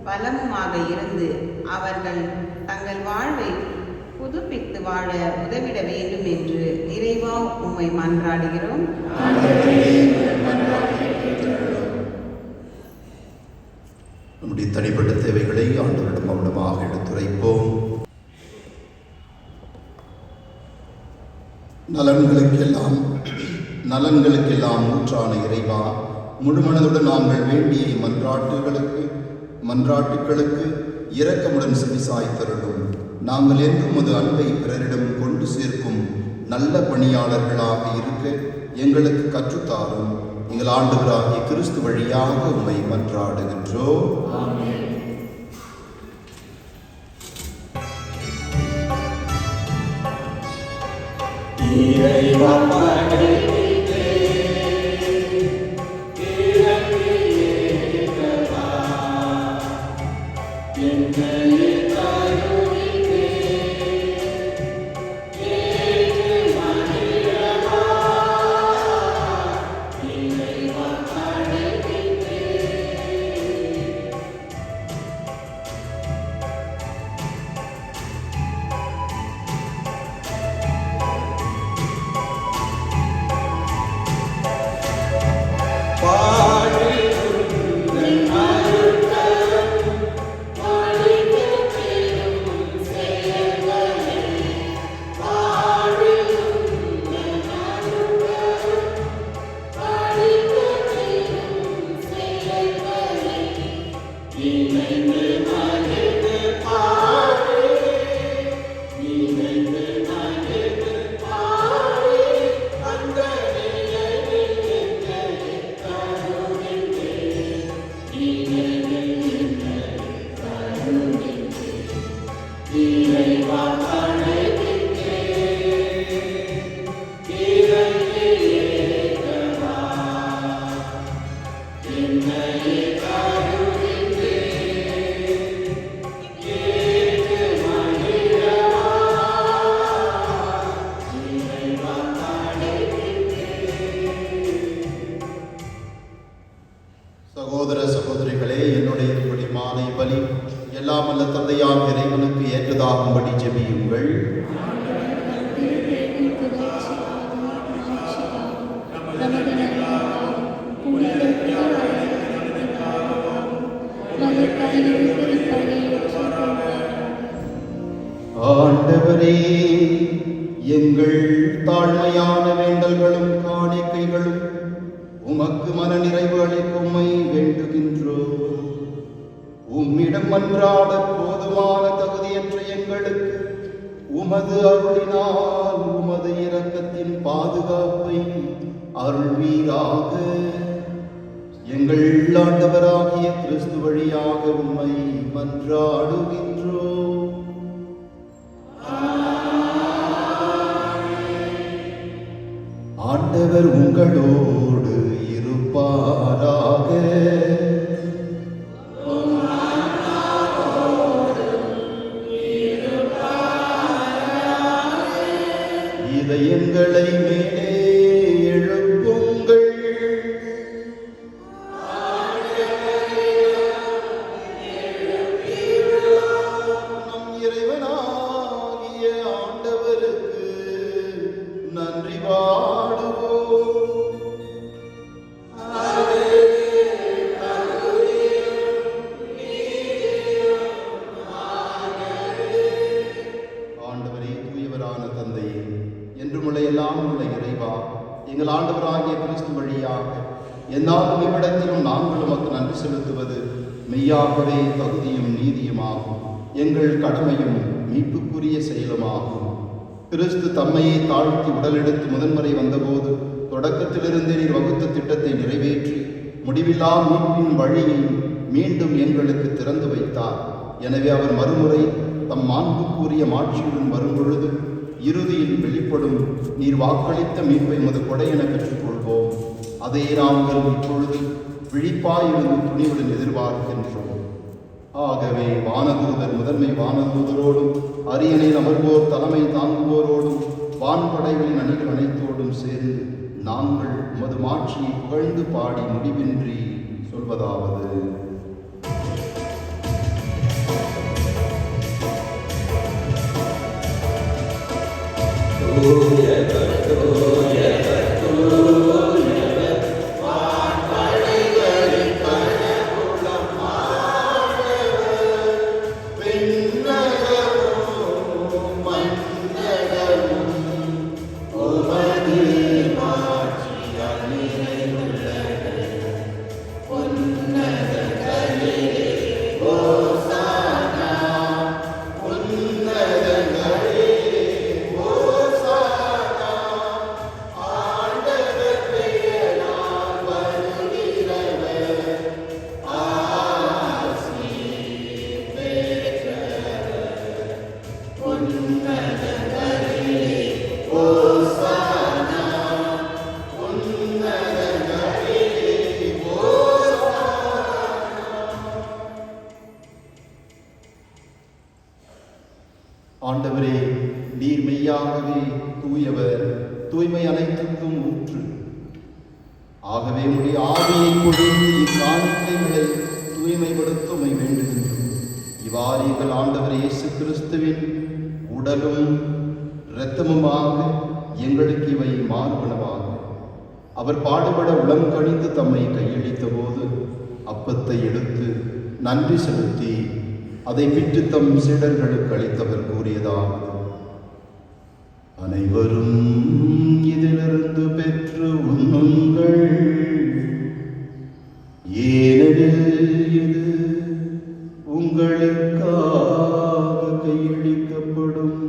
பலமுமாக இருந்து அவர்கள் தங்கள் வாழ்வை புதுப்பித்து வாழ உதவிட வேண்டும் என்று இறைவா உம்மை மன்றாடுகிறோம். நம்முடைய தனிப்பட்ட தேவைகளை ஆண்டவரிடம் மௌனமாக எடுத்துரைப்போம். நலன்களுக்கெல்லாம் ஊற்றான இறைவா, முழுமனதுடன் நாங்கள் வேண்டிய மன்றாட்டுகளுக்கு இரக்கமுடன் செவிசாய்த்தருளும். நாங்கள் என்றும் உமது அன்பை பிறரிடம் கொண்டு சேர்க்கும் நல்ல பணியாளர்களாக இருக்க எங்களுக்கு கற்றுத்தாரும். எங்கள் ஆண்டவராகிய கிறிஸ்து வழியாக உம்மை மன்றாடுகின்றோம். இறைவா சகோதர சகோதரிகளே, என்னுடைய இப்படி மாலை பலி எல்லாம் அல்ல தந்தையாம் இறைவனுக்கு ஏற்றதாகும்படி ஜெபியுங்கள். ஆண்டவரே, எங்கள் தாழ்மையான வேண்டல்களும் காணிக்கைகளும் உமக்கு மன நிறைவு அளிக்கும்மை வேண்டுகின்றோம். உம்மிடம் மன்றாட போதுமான தகுதியற்ற எங்களுக்கு உமது அருளினால் உமது இரக்கத்தின் பாதுகாப்பை அருள்வீராக. எங்கள் ஆண்டவராகிய கிறிஸ்து வழியாக உம்மை மன்றாடுகின்றோம். ஆண்டவர் உங்களோடு இருப்பாராக. இதயங்களை மேலே எழுப்புங்கள். நம் இறைவனாகிய ஆண்டவருக்கு நன்றி பாடுவோம். ஆண்டவரே, தூயவரான தந்தையே, என்றுமுள்ள எல்லாம் உள்ள இறைவா, எங்கள் ஆண்டவராகிய கிறிஸ்து வழியாக எந்நாளும் இவ்விடத்திலும் நாங்கள் உமக்கு நன்றி செலுத்துவது மெய்யாகவே தகுதியும் நீதியுமாகும், எங்கள் கடமையும் மீட்புக்குரிய செயலுமாகும். கிறிஸ்து தம்மையை தாழ்த்தி உடலெடுத்து முதன்முறை வந்தபோது தொடக்கத்திலிருந்தே நீர் வகுத்த திட்டத்தை நிறைவேற்றி முடிவில்லா மீட்பின் வழியை மீண்டும் எங்களுக்கு திறந்து வைத்தார். எனவே அவர் மறுமுறை தம் மாண்புக்குரிய மாட்சியுடன் வரும்பொழுது இறுதியில் வெளிப்படும் நீர் வாக்களித்த மீட்பை மது கொடையென பெற்றுக்கொள்வோம். அதை நாங்கள் இப்பொழுது விழிப்பாயிருந்து துணிவுடன் எதிர்பார்க்கின்றோம். ஆகவே வானதூதர் முதன்மை வானதூதரோடும் அரியணையில் அமர்வோர் தலைமை தாங்குவோரோடும் வான்படைகளின் அணிகள் அனைத்தோடும் சேர்ந்து நாங்கள் உமது மாட்சியை புகழ்ந்து பாடி முடிவின்றி சொல்வதாவது: ஆண்டவரே, நீர் மெய்யாகவே தூயவர், தூய்மை அனைத்துக்கும் ஊற்று. ஆகவே உடைய ஆவியை பொழிந்து இக்காணிக்கைகளை தூய்மைப்படுத்த உம்மை வேண்டுகின்றோம். இவ்வாறு எங்கள் ஆண்டவர் இயேசு கிறிஸ்துவின் உடலும் இரத்தமுமாக எங்களுக்கு இவை மாறுபனவாக. அவர் பாடுபட உளம் கணிந்து தம்மை கையளித்த போது அப்பத்தை எடுத்து நன்றி செலுத்தி அதை விட்டு தம் சீடர்களுக்கு அளித்தவர் கூறியதாவது: அனைவரும் இதிலிருந்து பெற்று உண்ணுங்கள், ஏனெனில் இது உங்களுக்காக கையளிக்கப்படும்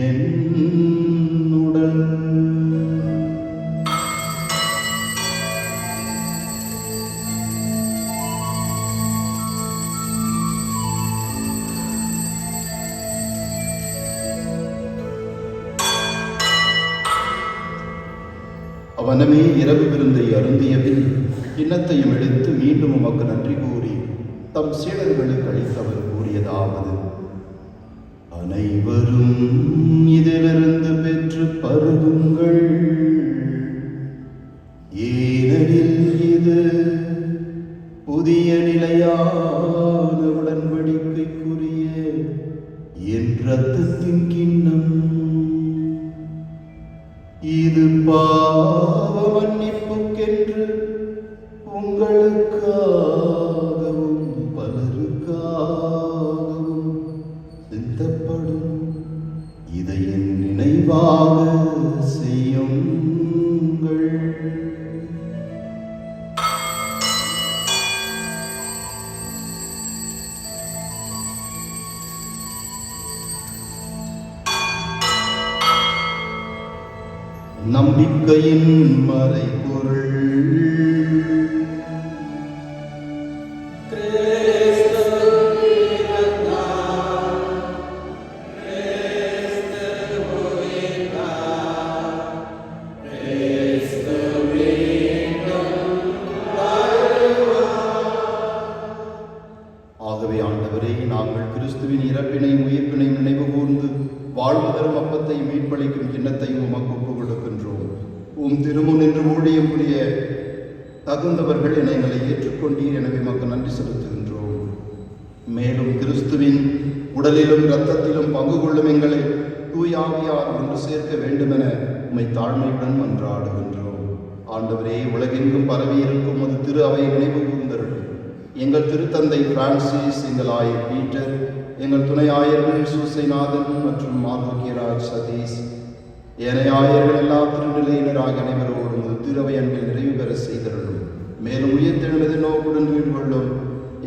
என் உடல். அவனமே இரவு விருந்தை அருந்தியபின் கிண்ணத்தையும் எடுத்து மீண்டும் உமக்கு நன்றி கூறி தம் சீடர்களுக்கு அளித்தவர் கூறியதாவது: அனைவரும் இதிலிருந்து பெற்று பருகுங்கள், ஏனெனில் இது புதிய நிலையான உடன்படிக்கைக்குரிய என் இரத்தத்தின் கிண்ணம். இது பாவ மன்னிப்புக்கென்று உங்களுக்காகவும் பலருக்காகவும் சிந்தப்படும். இதை என் நினைவாக செய்யுங்கள். நம்பிக்கையின் மறைபொருள். மீட்பினை நினைவு கூர்ந்து வாழ்வு தரும் அப்பத்தை மீட்பளிக்கும் கிண்ணத்தையும் உமக்கு ஒப்புக் கொடுக்கின்றோம். திருமுன் நின்று ஊழியம் புரிய தகுந்தவர்கள் என எங்களை ஏற்றுக்கொண்டீர். எனவே மக்கள் நன்றி செலுத்துகின்றோம். மேலும் கிறிஸ்துவின் உடலிலும் இரத்தத்திலும் பங்கு கொள்ளும் எங்களை தூயாவியார் ஒன்று சேர்க்க வேண்டுமென உம்மை தாழ்மையுடன் மன்றாடுகின்றோம். ஆண்டவரே, உலகெங்கும் பரவியிருக்கும் ஒரு திரு அவை நினைவு கூர்ந்தருளும். எங்கள் திருத்தந்தை பிரான்சிஸ், எங்கள் ஆயர் பீட்டர், எங்கள் துணை ஆயர்கள் சூசைநாதன் மற்றும் ஆரோக்கியராஜ் சதீஷ், ஏனைய ஆயர்கள் எல்லா திருநிலையினராக அனைவரோடும் திருவை அன்பில் நிறைவு பெற செய்தருளும். மேலும் உயிர்த்தெழுமதி நோக்குடன் ஈடுகொள்ளும்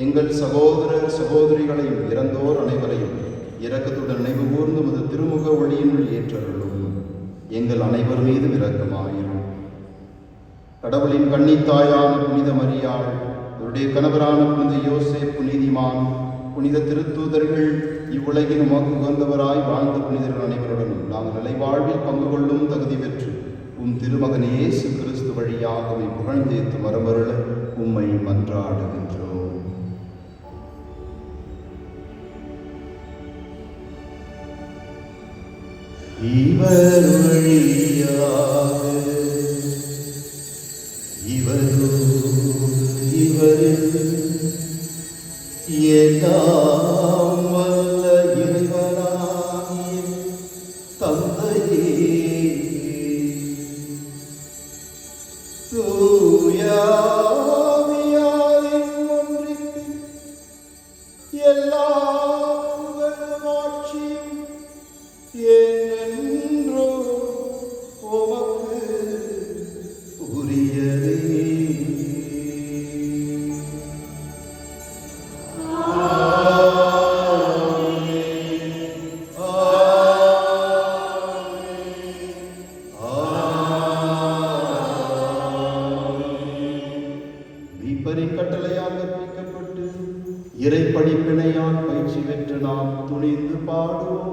எங்கள் சகோதரர் சகோதரிகளையும் இறந்தோர் அனைவரையும் இரக்கத்துடன் நினைவு கூர்ந்து முது திருமுக ஒளியினுள் ஏற்றருளும். எங்கள் அனைவர் மீதும் இரக்கமாயிரும். கடவுளின் கன்னித்தாயான புனித மரியாள், அவருடைய கணவரான புனித யோசேப்பு நீதிமான், புனித திருத்தூதர்கள், இவ்வுலகின் உமக்கு உகந்தவராய் வாழ்ந்த புனிதர்கள் அனைவருடனும் நாங்கள் நிலை வாழ்வில் பங்கு கொள்ளும் தகுதி பெற்று திருமகன் இயேசு கிறிஸ்து வழியாக புகழ்ந்தேத்து மரமருள உம்மை மன்றாடுகின்றோம். இவர் வழியாக இவரில் எல்லாம் வல்ல இறைவனாகிய தந்தையே, தூயாவியாரின் ஒன்றிப்பில் எல்லா புகழும் ஆட்சியும் என்றென்றும் உமக்கு உரியதே. கட்டளையால் கற்பிக்கப்பட்டு இறை படிப்பினையால் பயிற்சி பெற்று நாம் துணிந்து பாடுவோம்.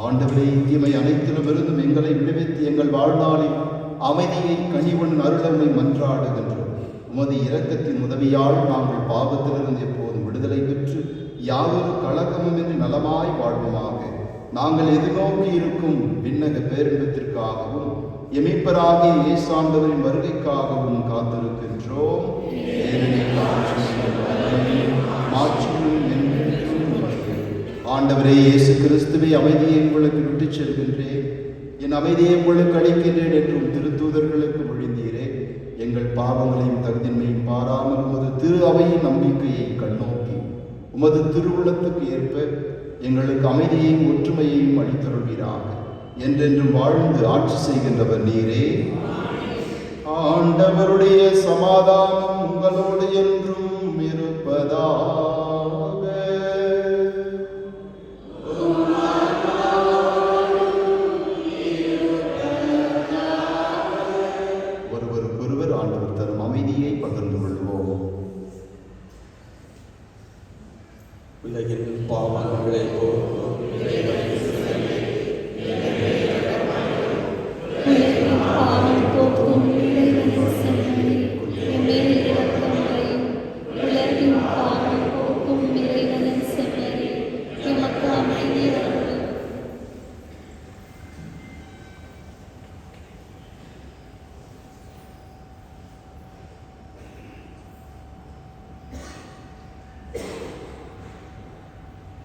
ஆண்டவரே, தீமை அனைத்திலுமிருந்தும் எங்களை விடுவித்து எங்கள் வாழ்நாளில் அமைதியை கனிவுடன் அருளமை மன்றாடுகின்றோம். உமது இரக்கத்தின் உதவியால் நாங்கள் பாவத்திலிருந்து எப்போதும் விடுதலை பெற்று யாவொரு கலக்கமும் என்று நலமாய் வாழ்வோமாக. நாங்கள் எதிர்நோக்கி இருக்கும் விண்ணக பேரின்பத்திற்காகவும் எமிப்பராகிய இயேசாண்டவரின் வருகைக்காகவும் காத்திருக்கின்றோம். ஆண்டவரே இயேசு கிறிஸ்துவை அமைதியை உங்களுக்கு விட்டுச் செல்கின்றேன், என் அமைதியை உங்களுக்கு அளிக்கின்றேன் என்றும் திருத்தூதர்களுக்கு மொழிந்தீரே. எங்கள் பாவங்களையும் தகுதின்மையும் பாராமல் உமது திரு அவையின் நம்பிக்கையை கண்ணோக்கி உமது திருவுள்ளத்துக்கு ஏற்ப எங்களுக்கு அமைதியையும் ஒற்றுமையையும் அளித்தருள்வீராக. என்றென்றும் வாழ்ந்து ஆட்சி செய்கின்றவர் நீரே. ஆண்டவருடைய சமாதானம் உங்களோடு என்றும் இருப்பதாக. ஒருவருக்கொருவர் ஆண்டவர் தரும் அமைதியை பகிர்ந்து கொள்வோம். உலகின் பாவங்களை போக்கும் உலகின் பாவம் போக்கும் இறைவனின் செம்மறி, எம்மேல் இரக்கமாயிரும். உலகின் பாவம் போக்கும் இறைவனின் செம்மறி, எமக்கு அமைதி அருளும்.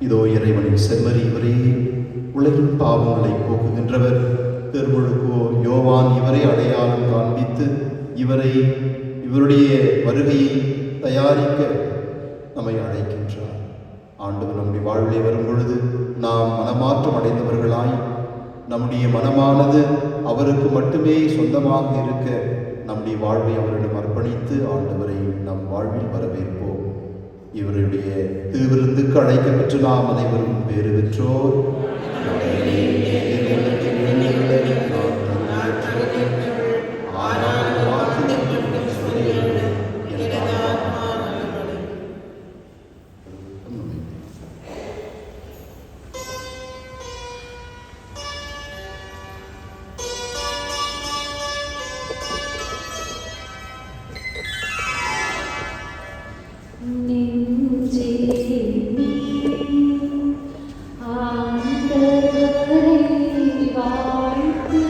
இதோ இறைவனின் செம்மறி இவரே, உலகின் பாவங்களை போக்குகின்றவர். திருமுழுக்கோ யோவான் இவரை அடையாளம் காண்பித்து இவருடைய வருகையை தயாரிக்க நம்மை அழைக்கின்றார். ஆண்டவர் நம்முடைய வாழ்விலே வரும் பொழுது நாம் மனமாற்றம் அடைந்தவர்களாய், நம்முடைய மனமானது அவருக்கு மட்டுமே சொந்தமாக இருக்க நம்முடைய வாழ்வை அவரிடம் அர்ப்பணித்து ஆண்டவரை நம் வாழ்வில் வரவேற்போம். இவருடைய திருவிருந்துக்கு அழைக்கப்பெற்று நாம் அனைவரும் பேறு பெற்றோர். நெஞ்சே நீ ஆண்டவரை வாழ்த்து,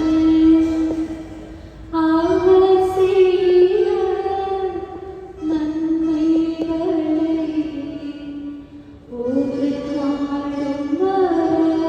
அவர் செய்த நன்மைகளை ஒரு நாளும் மறவாதே.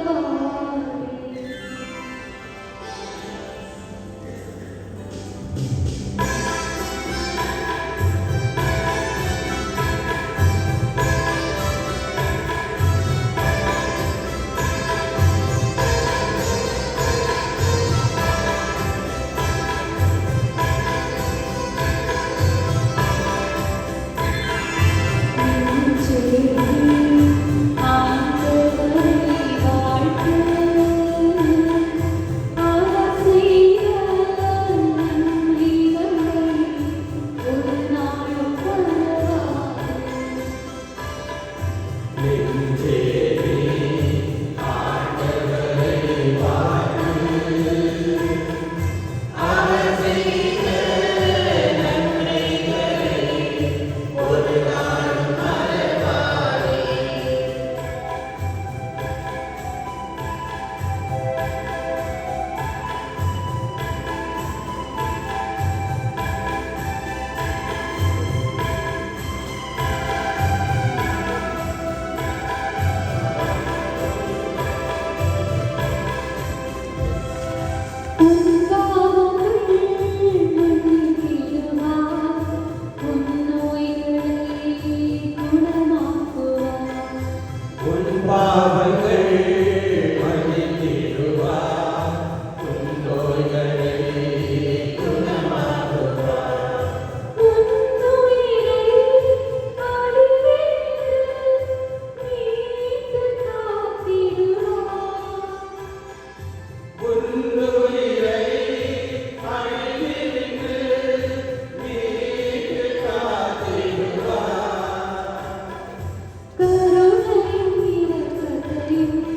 கருணையும் இரக்கத்தையும்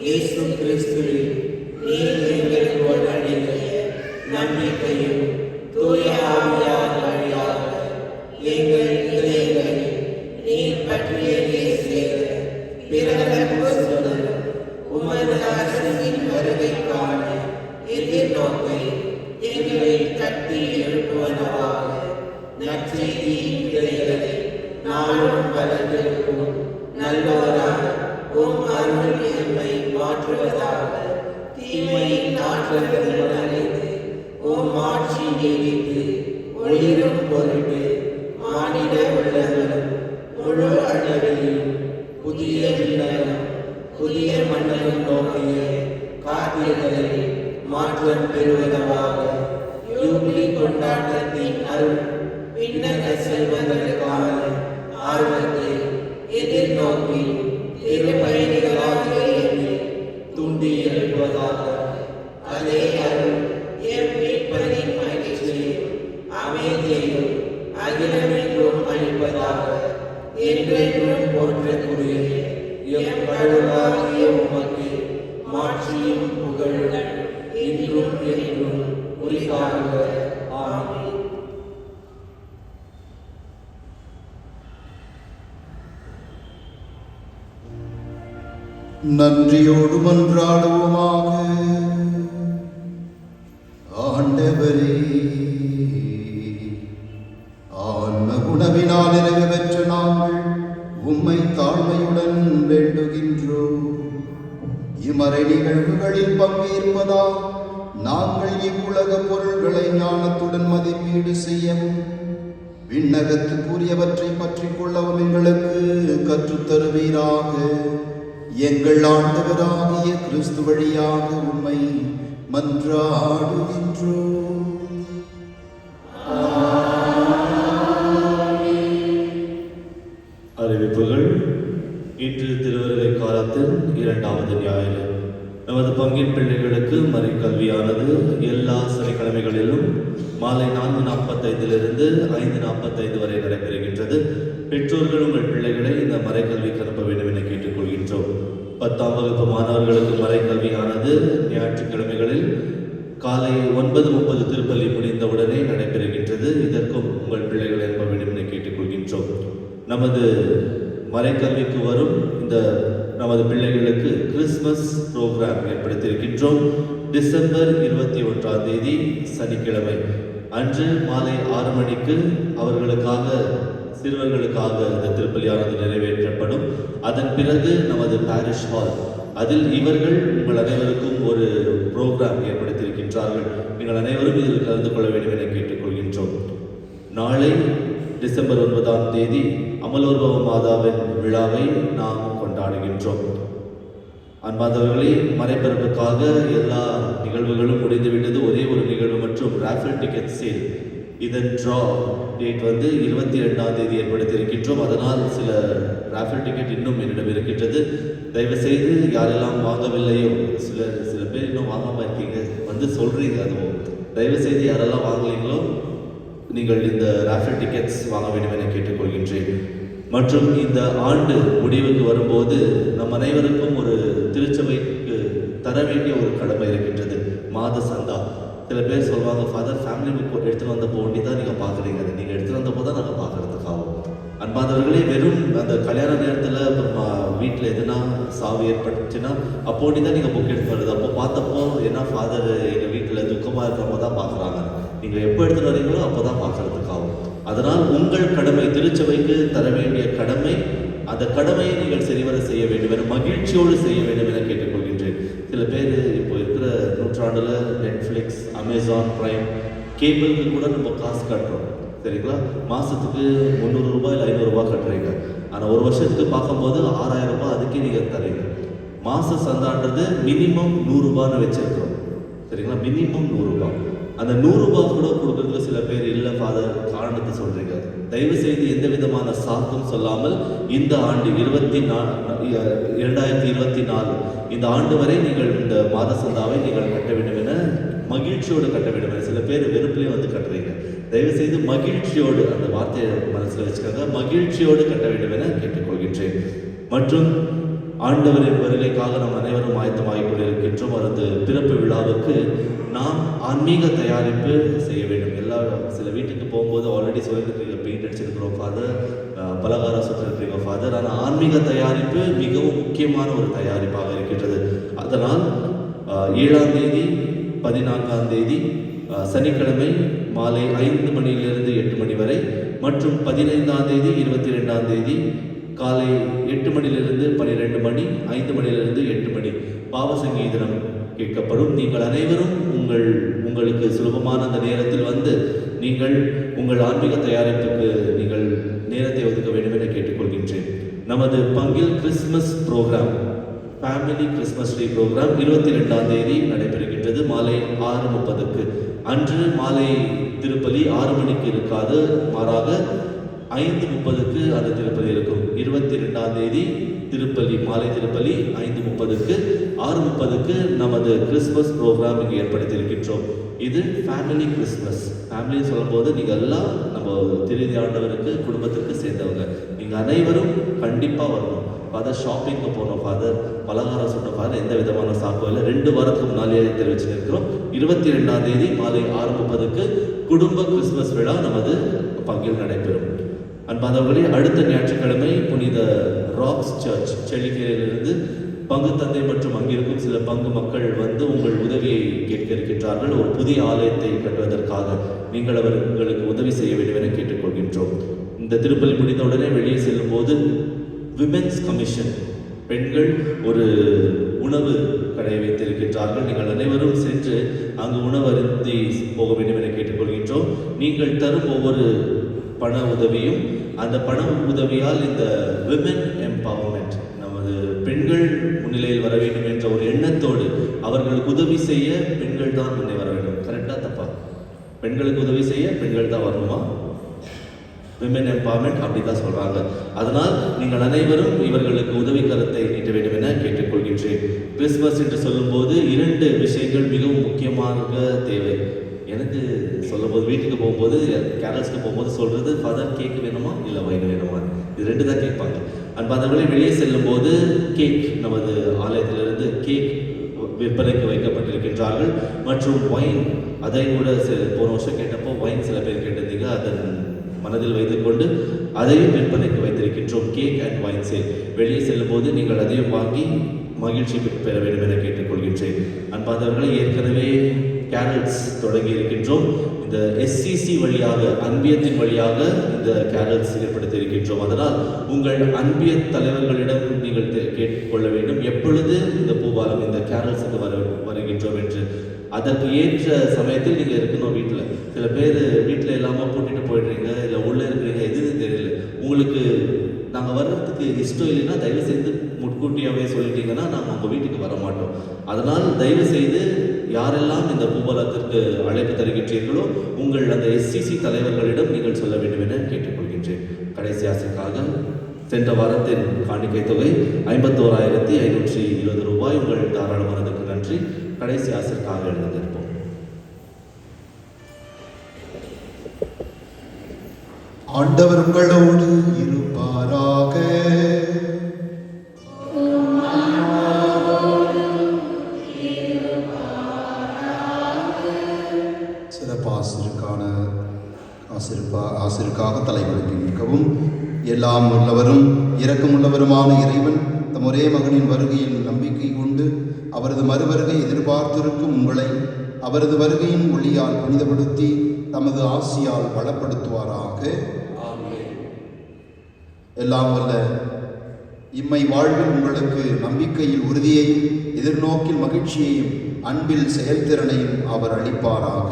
இயேசு கிறிஸ்துவில் நீர் எங்களுக்கு வழங்கிய நம்பிக்கையும் தூய ஆவியார் வழியாக எங்கள் இதயங்களை நீர் பற்றிய செய்த பிறகு சொல்லும் உமது அரசின் வருகைக்கான எதிர்நோக்கை எங்களை தட்டி எழுப்புவனவாக நற்செய்தியின் விதைகளை நாளும் வளர்ந்திருக்கும் நல்லோராக உம் அருள் எம்மை மாற்றுவதாக தீமையின் ஆற்றல்கள் அனைத்து உம் ஆட்சி நீடித்து ஒளிரும் பொருட்டு மானிட உள்ளங்களும் முழு அளவிலும் புதிய விண்ணகம் புதிய மண்டலம் நோக்கிய காத்திரங்களை மாற்றம் பெறுவதாக யூபிலி கொண்டாட்டத்தின் அருள் விண்ணக செல்வதற்கான ஆர்வத்தை எதிர்நோக்கி திருப்பயணிகளாகிய என்னை தூண்டி எழுப்புவதாக அதே அருள் எம் மீட்பரின் மகிழ்ச்சியையும் அமைதியையும் அகிலமெங்கும் அளிப்பதாக என்றென்றும் போற்றக்கூடிய எம் கடவுளாகிய உமக்கு மாட்சியும் புகழும் இன்றும் என்றும் உரித்தாக. ஆமென். நன்றியோடு மன்றாடுவோமாக. ஆண்டவரே, ஆன்ம குணவினால் நிறைவு பெற்ற நாங்கள் உம்மை தாழ்மையுடன் வேண்டுகின்றோம். இம்மறை நிகழ்வுகளில் பங்கேற்பதால் நாங்கள் இவ்வுலக பொருள்களை ஞானத்துடன் மதிப்பீடு செய்யவும் விண்ணகத்துக்குரியவற்றை பற்றிக் கொள்ளவும் எங்களுக்கு கற்றுத்தருவீராக. எங்கள் ஆண்டவராகிய கிறிஸ்து வழியாக உம்மை மன்றாடுகின்றோம். அறிவிப்புகள். இன்று திருவருகை காலத்தில் 2வது ஞாயிறு நமது பங்கின் பிள்ளைகளுக்கு மறைக்கல்வியானது எல்லா சனிக்கிழமைகளிலும் மாலை 4:45 5:45 வரை நடைபெறுகின்றது. பெற்றோர்கள் உங்கள் பிள்ளைகளை இந்த மறைக்கல்விக்கு அனுப்ப வேண்டும் என கேட்டுக்கொள்கின்றோம். 10ஆம் வகுப்பு மாணவர்களுக்கு மறைக்கல்வியானது ஞாயிற்றுக்கிழமைகளில் காலை 9:30 திருப்பலி முடிந்தவுடனே நடைபெறுகின்றது. இதற்கும் உங்கள் பிள்ளைகளை அனுப்ப வேண்டும் என கேட்டுக்கொள்கின்றோம். நமது மறைக்கல்விக்கு வரும் இந்த நமது பிள்ளைகளுக்கு கிறிஸ்மஸ் ப்ரோக்ராம் ஏற்படுத்தியிருக்கின்றோம். டிசம்பர் 21ஆம் தேதி சனிக்கிழமை அன்று மாலை 6 மணிக்கு அவர்களுக்காக சிறுவர்களுக்காக இந்த திருப்பலியானது நிறைவேற்றப்படும். அதன் பிறகு நமது பாரிஷ் ஹால் அதில் இவர்கள் உங்கள் அனைவருக்கும் ஒரு ப்ரோக்ராம் ஏற்படுத்தியிருக்கின்றார்கள். நீங்கள் அனைவரும் இதில் கலந்து கொள்ள வேண்டும் என கேட்டுக்கொள்கின்றோம். நாளை டிசம்பர் 9ஆம் தேதி அமலோற்பவ மாதாவின் விழாவை நாம் கொண்டாடுகின்றோம். அன்பார்ந்தவர்களே, மறைபரப்புக்காக எல்லா நிகழ்வுகளும் முடிந்துவிட்டது. ஒரே ஒரு நிகழ்வு மற்றும் ராஃபில் டிக்கெட் சேல், இதன் ட்ரா டேட் 22ஆம் தேதி ஏற்படுத்தியிருக்கின்றோம். அதனால் சில ராஃபில் டிக்கெட் இன்னும் என்னிடம் இருக்கின்றது. தயவுசெய்து யாரெல்லாம் வாங்கவில்லையோ, சில பேர் இன்னும் வாங்காமல் இருக்கீங்க, சொல்கிறீங்க. அதுவும் தயவுசெய்து யாரெல்லாம் வாங்கலீங்களோ நீங்கள் இந்த ராஃபில் டிக்கெட்ஸ் வாங்க வேண்டும் என கேட்டுக்கொள்கின்றேன். மற்றும் இந்த ஆண்டு முடிவுக்கு வரும்போது நம் அனைவருக்கும் ஒரு திருச்சபைக்கு தர வேண்டிய ஒரு கடமை இருக்கின்றது, மாத சந்தா. சில பேர் சொல்லுவாங்க, ஃபாதர் ஃபேமிலி புக் எடுத்துகிட்டு வந்த போண்டி தான் நீங்கள் பார்க்குறீங்க, அதை நீங்கள் எடுத்துகிட்டு வந்த போது தான் நாங்கள் பார்க்குறதுக்காகும். அன்பாதவர்களே, வெறும் அந்த கல்யாண நேரத்தில் அப்புறமா வீட்டில் எதுனா சாவு ஏற்பட்டுச்சுன்னா அப்போண்டி தான் நீங்கள் புக் எடுத்து வருது. அப்போ பார்த்தப்போ என்ன ஃபாதர் எங்கள் வீட்டில் துக்கமாக இருக்கிறப்போ தான் பார்க்குறாங்க. நீங்கள் எப்போ எடுத்துகிட்டு வரீங்களோ அப்போ தான் பார்க்குறதுக்காகும். அதனால் உங்கள் கடமை, திருச்சபைக்கு தர வேண்டிய கடமை, அந்த கடமையை நீங்கள் சரிவர செய்ய வேண்டும் என மகிழ்ச்சியோடு செய்ய வேண்டும் என கேட்டுக்கொள்கின்றேன். சில பேர் இப்போ இருக்கிற நூற்றாண்டில் நெட்ஃப்ளிக்ஸ், அமேசான் பிரைம், கேபிளுக்கு கூட நம்ம காசு கட்டுறோம், சரிங்களா? மாதத்துக்கு 300 ரூபாய் இல்லை 500 ரூபாய் கட்டுறீங்க. ஆனால் ஒரு வருஷத்துக்கு பார்க்கும்போது 6000 ரூபாய் அதுக்கே நீங்கள் தரீங்க. மாத சந்தான்றது மினிமம் 100 ரூபான்னு வச்சுருக்கோம், சரிங்களா? மினிமம் 100 ரூபாய். அந்த 100 ரூபாய் கூட கொடுக்குறதுக்கு சில பேர் இல்லை ஃபாதர் காரணத்தை சொல்கிறீங்க. தயவு செய்து எந்த விதமான சாக்கும் சொல்லாமல் இந்த ஆண்டு 2024 இந்த ஆண்டு வரை நீங்கள் இந்த மாத சந்தாவை நீங்கள் கட்ட வேண்டும் என மகிழ்ச்சியோடு கட்ட வேண்டும் என. சில பேர் வெறுப்பிலே கட்டுறீங்க. தயவு செய்து மகிழ்ச்சியோடு, அந்த வார்த்தையை மனசில் வச்சுக்காங்க, மகிழ்ச்சியோடு கட்ட வேண்டும் என கேட்டுக்கொள்கின்றேன். மற்றும் ஆண்டவரின் வருகைக்காக நாம் அனைவரும் ஆயத்தமாகிக் கொண்டிருக்கின்றோம். அந்த பிறப்பு விழாவுக்கு நாம் ஆன்மீக தயாரிப்பு செய்ய வேண்டும். சில வீட்டுக்கு போகும்போது ஆல்ரெடி சொல்லியிருக்கிறீங்க, பெயிண்ட் அடிச்சிருக்கிறோம் ஃபாதர், பலகாரம் சுற்றிருக்கிறீங்க ஃபாதர். ஆனால் ஆன்மீக தயாரிப்பு மிகவும் முக்கியமான ஒரு தயாரிப்பாக இருக்கின்றது. அதனால் 7ஆம் தேதி 14ஆம் தேதி சனிக்கிழமை மாலை 5 மணியிலிருந்து 8 மணி வரை மற்றும் 15ஆம் தேதி 22ஆம் தேதி காலை 8 மணியிலிருந்து 12 மணி, 5 மணியிலிருந்து 8 மணி பாவ சங்கீதனம் கேட்கப்படும். நீங்கள் அனைவரும் உங்களுக்கு சுலபமான அந்த நேரத்தில் வந்து நீங்கள் உங்கள் ஆன்மீக தயாரிப்புக்கு நீங்கள் நேரத்தை ஒதுக்க வேண்டும் என கேட்டுக்கொள்கின்றேன். நமது பங்கில் Christmas program, family Christmas tree program 22ஆம் தேதி நடைபெறுகின்றது மாலை 6:30க்கு. அன்று மாலை திருப்பலி 6 மணிக்கு இருக்காது, மாறாக 5:30க்கு அந்த திருப்பலி இருக்கும். 22ஆம் தேதி திருப்பலி, மாலை திருப்பலி 5:30க்கு. 6:30க்கு நமது கிறிஸ்துமஸ் ப்ரோக்ராம் இங்கே ஏற்படுத்தியிருக்கின்றோம். இது ஃபேமிலி கிறிஸ்துமஸ். ஃபேமிலின்னு சொல்லும்போது நீங்கள் எல்லாம் நம்ம திருதி ஆண்டவருக்கு குடும்பத்திற்கு சேர்ந்தவங்க. நீங்கள் அனைவரும் கண்டிப்பாக வரணும். ஃபாதர் ஷாப்பிங்க்கு போனோம் ஃபாதர், பலகாரம் சொன்ன ஃபாதர், எந்த விதமான சாக்கும் இல்லை. 2 வாரத்துக்கு முன்னாலே தெரிவிச்சிருக்கிறோம். 22ஆம் தேதி மாலை 6:30க்கு குடும்ப கிறிஸ்துமஸ் விழா நமது பங்கில் நடைபெறும். அன்பானவர்களே, அடுத்த ஞாயிற்றுக்கிழமை புனித ராக்ஸ் சர்ச் செல்லிக்கேரியிலிருந்து பங்கு தந்தை மற்றும் அங்கிருக்கும் சில பங்கு மக்கள் வந்து உங்கள் உதவியை கேட்க இருக்கின்றார்கள். ஒரு புதிய ஆலயத்தை கட்டுவதற்காக நீங்கள் அவர்களுக்கு உதவி செய்ய வேண்டும் என கேட்டுக்கொள்கின்றோம். இந்த திருப்பலி முடிந்தவுடனே வெளியே செல்லும் போது விமென்ஸ் கமிஷன், பெண்கள் ஒரு உணவு கடை வைத்திருக்கின்றார்கள். நீங்கள் அனைவரும் சென்று அங்கு உணவு அருந்தி போக வேண்டும் என கேட்டுக்கொள்கின்றோம். நீங்கள் தரும் ஒவ்வொரு பண உதவியும், அந்த பண உதவியால் இந்த விமென் எம்பவர்மெண்ட், நமது பெண்கள் முன்னிலையில் வர வேண்டும் என்ற ஒரு எண்ணத்தோடு அவர்களுக்கு உதவி செய்ய பெண்கள் தான் முன்னே வர வேண்டும். கரெக்டாக தப்பா? பெண்களுக்கு உதவி செய்ய பெண்கள் தான் வரணுமா? விமென் எம்பவர்மெண்ட் அப்படி தான் சொல்கிறாங்க. அதனால் நீங்கள் அனைவரும் இவர்களுக்கு உதவி கருத்தை நீட்ட வேண்டும் என கேட்டுக்கொள்கின்றேன். கிறிஸ்துமஸ் என்று சொல்லும்போது 2 விஷயங்கள் மிகவும் முக்கியமாக தேவை. எனக்கு சொல்லும்போது, வீட்டுக்கு போகும்போது, கேரல்ஸ்க்கு போகும்போது சொல்கிறது, ஃபாதர் கேக் வேணுமா இல்லை வைன் வேணுமா, இது 2 தான் கேட்பாங்க. அன்பானவர்களே, வெளியே செல்லும்போது கேக், நமது ஆலயத்திலிருந்து கேக் விற்பனைக்கு வைக்கப்பட்டிருக்கின்றார்கள். மற்றும் ஒயின், அதை கூட போன வருஷம் கேட்டப்போ ஒயின் சில பேர் கேட்டிருந்தீங்க, அதன் மனதில் வைத்துக்கொண்டு அதையும் விற்பனைக்கு வைத்திருக்கின்றோம். Cake and wine sale. வெளியே செல்லும்போது நீங்கள் அதையும் வாங்கி மகிழ்ச்சி பெற வேண்டும் என கேட்டுக்கொள்கின்றேன். அன்பானவர்களை, ஏற்கனவே கேரல்ஸ் தொடங்கி இருக்கின்றோம். இந்த SCC வழியாக, அன்பியத்தின் வழியாக இந்த கேரல்ஸ் ஏற்படுத்தி இருக்கின்றோம். அதனால் உங்கள் அன்பிய தலைவர்களிடம் நீங்கள் கேட்டுக்கொள்ள வேண்டும், எப்பொழுது இந்த பூபாலம் இந்த கேரல்ஸுக்கு வருகின்றோம் என்று. அதற்கு ஏற்ற சமயத்தில் நீங்கள் இருக்கணும். வீட்டில் சில பேர் வீட்டில் இல்லாமல் கூட்டிகிட்டு போயிடுறீங்க, இல்லை உள்ளே இருக்கிறீங்க, எதுன்னு தெரியல. உங்களுக்கு நாங்கள் வர்றதுக்கு இஷ்டம் இல்லைன்னா தயவு செய்து முன்கூட்டியாகவே சொல்லிட்டீங்கன்னா நாங்கள் உங்கள் வீட்டுக்கு வர மாட்டோம். அதனால் தயவு செய்து யாரெல்லாம் இந்த பூபாலத்திற்கு அழைப்பு தருகின்றீர்களோ உங்கள் அந்த SCC தலைவர்களிடம் நீங்கள் சொல்ல வேண்டும் என கேட்டுக்கொள்கின்றேன். கடைசி ஆசைக்காக சென்ற வாரத்தின் காணிக்கை தொகை 51,520 ரூபாய். உங்கள் தாராளமானதுக்கு நன்றி. கடைசி ஆசைக்காக எழுந்திருப்போம். ஆண்டவர் உங்களோடு இருப்பாராக. ஆசிரியருக்காக தலைவலிக்கு நிற்கவும். எல்லாம் உள்ளவரும் இரக்கமுள்ளவருமான இறைவன் தம் ஒரே மகனின் வருகையில் நம்பிக்கை கொண்டு அவரது மறுவருகை எதிர்பார்த்திருக்கும் உங்களை அவரது வருகையின் ஒளியால் புனிதப்படுத்தி தமது ஆசியால் பலப்படுத்துவாராக. எல்லாம் வல்ல இம்மை வாழ்வில் உங்களுக்கு நம்பிக்கையில் உறுதியையும் எதிர்நோக்கில் மகிழ்ச்சியையும் அன்பில் செயல்திறனையும் அவர் அளிப்பாராக.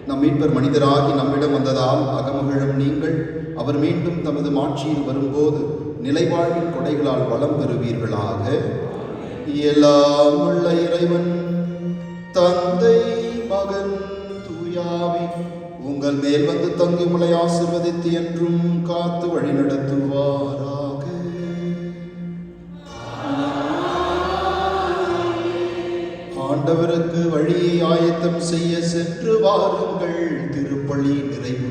நம் மீட்பர் மனிதராகி நம்மிடம் வந்ததால் அகமகிழும் நீங்கள் அவர் மீண்டும் தமது மாட்சியில் வரும்போது நிலைவாழ்வின் கொடைகளால் வளம் பெறுவீர்களாக. எல்லாம் உள்ள இறைவன் தந்தை மகன் தூயாவி உங்கள் மேல் வந்து தங்கி உங்களை ஆசீர்வதித்து என்றும் காத்து வழி நடத்துவாராக. ஆண்டவருக்கு வழியை ஆயத்தம் செய்ய சென்று வாருங்கள். திருப்பலி நிறைவு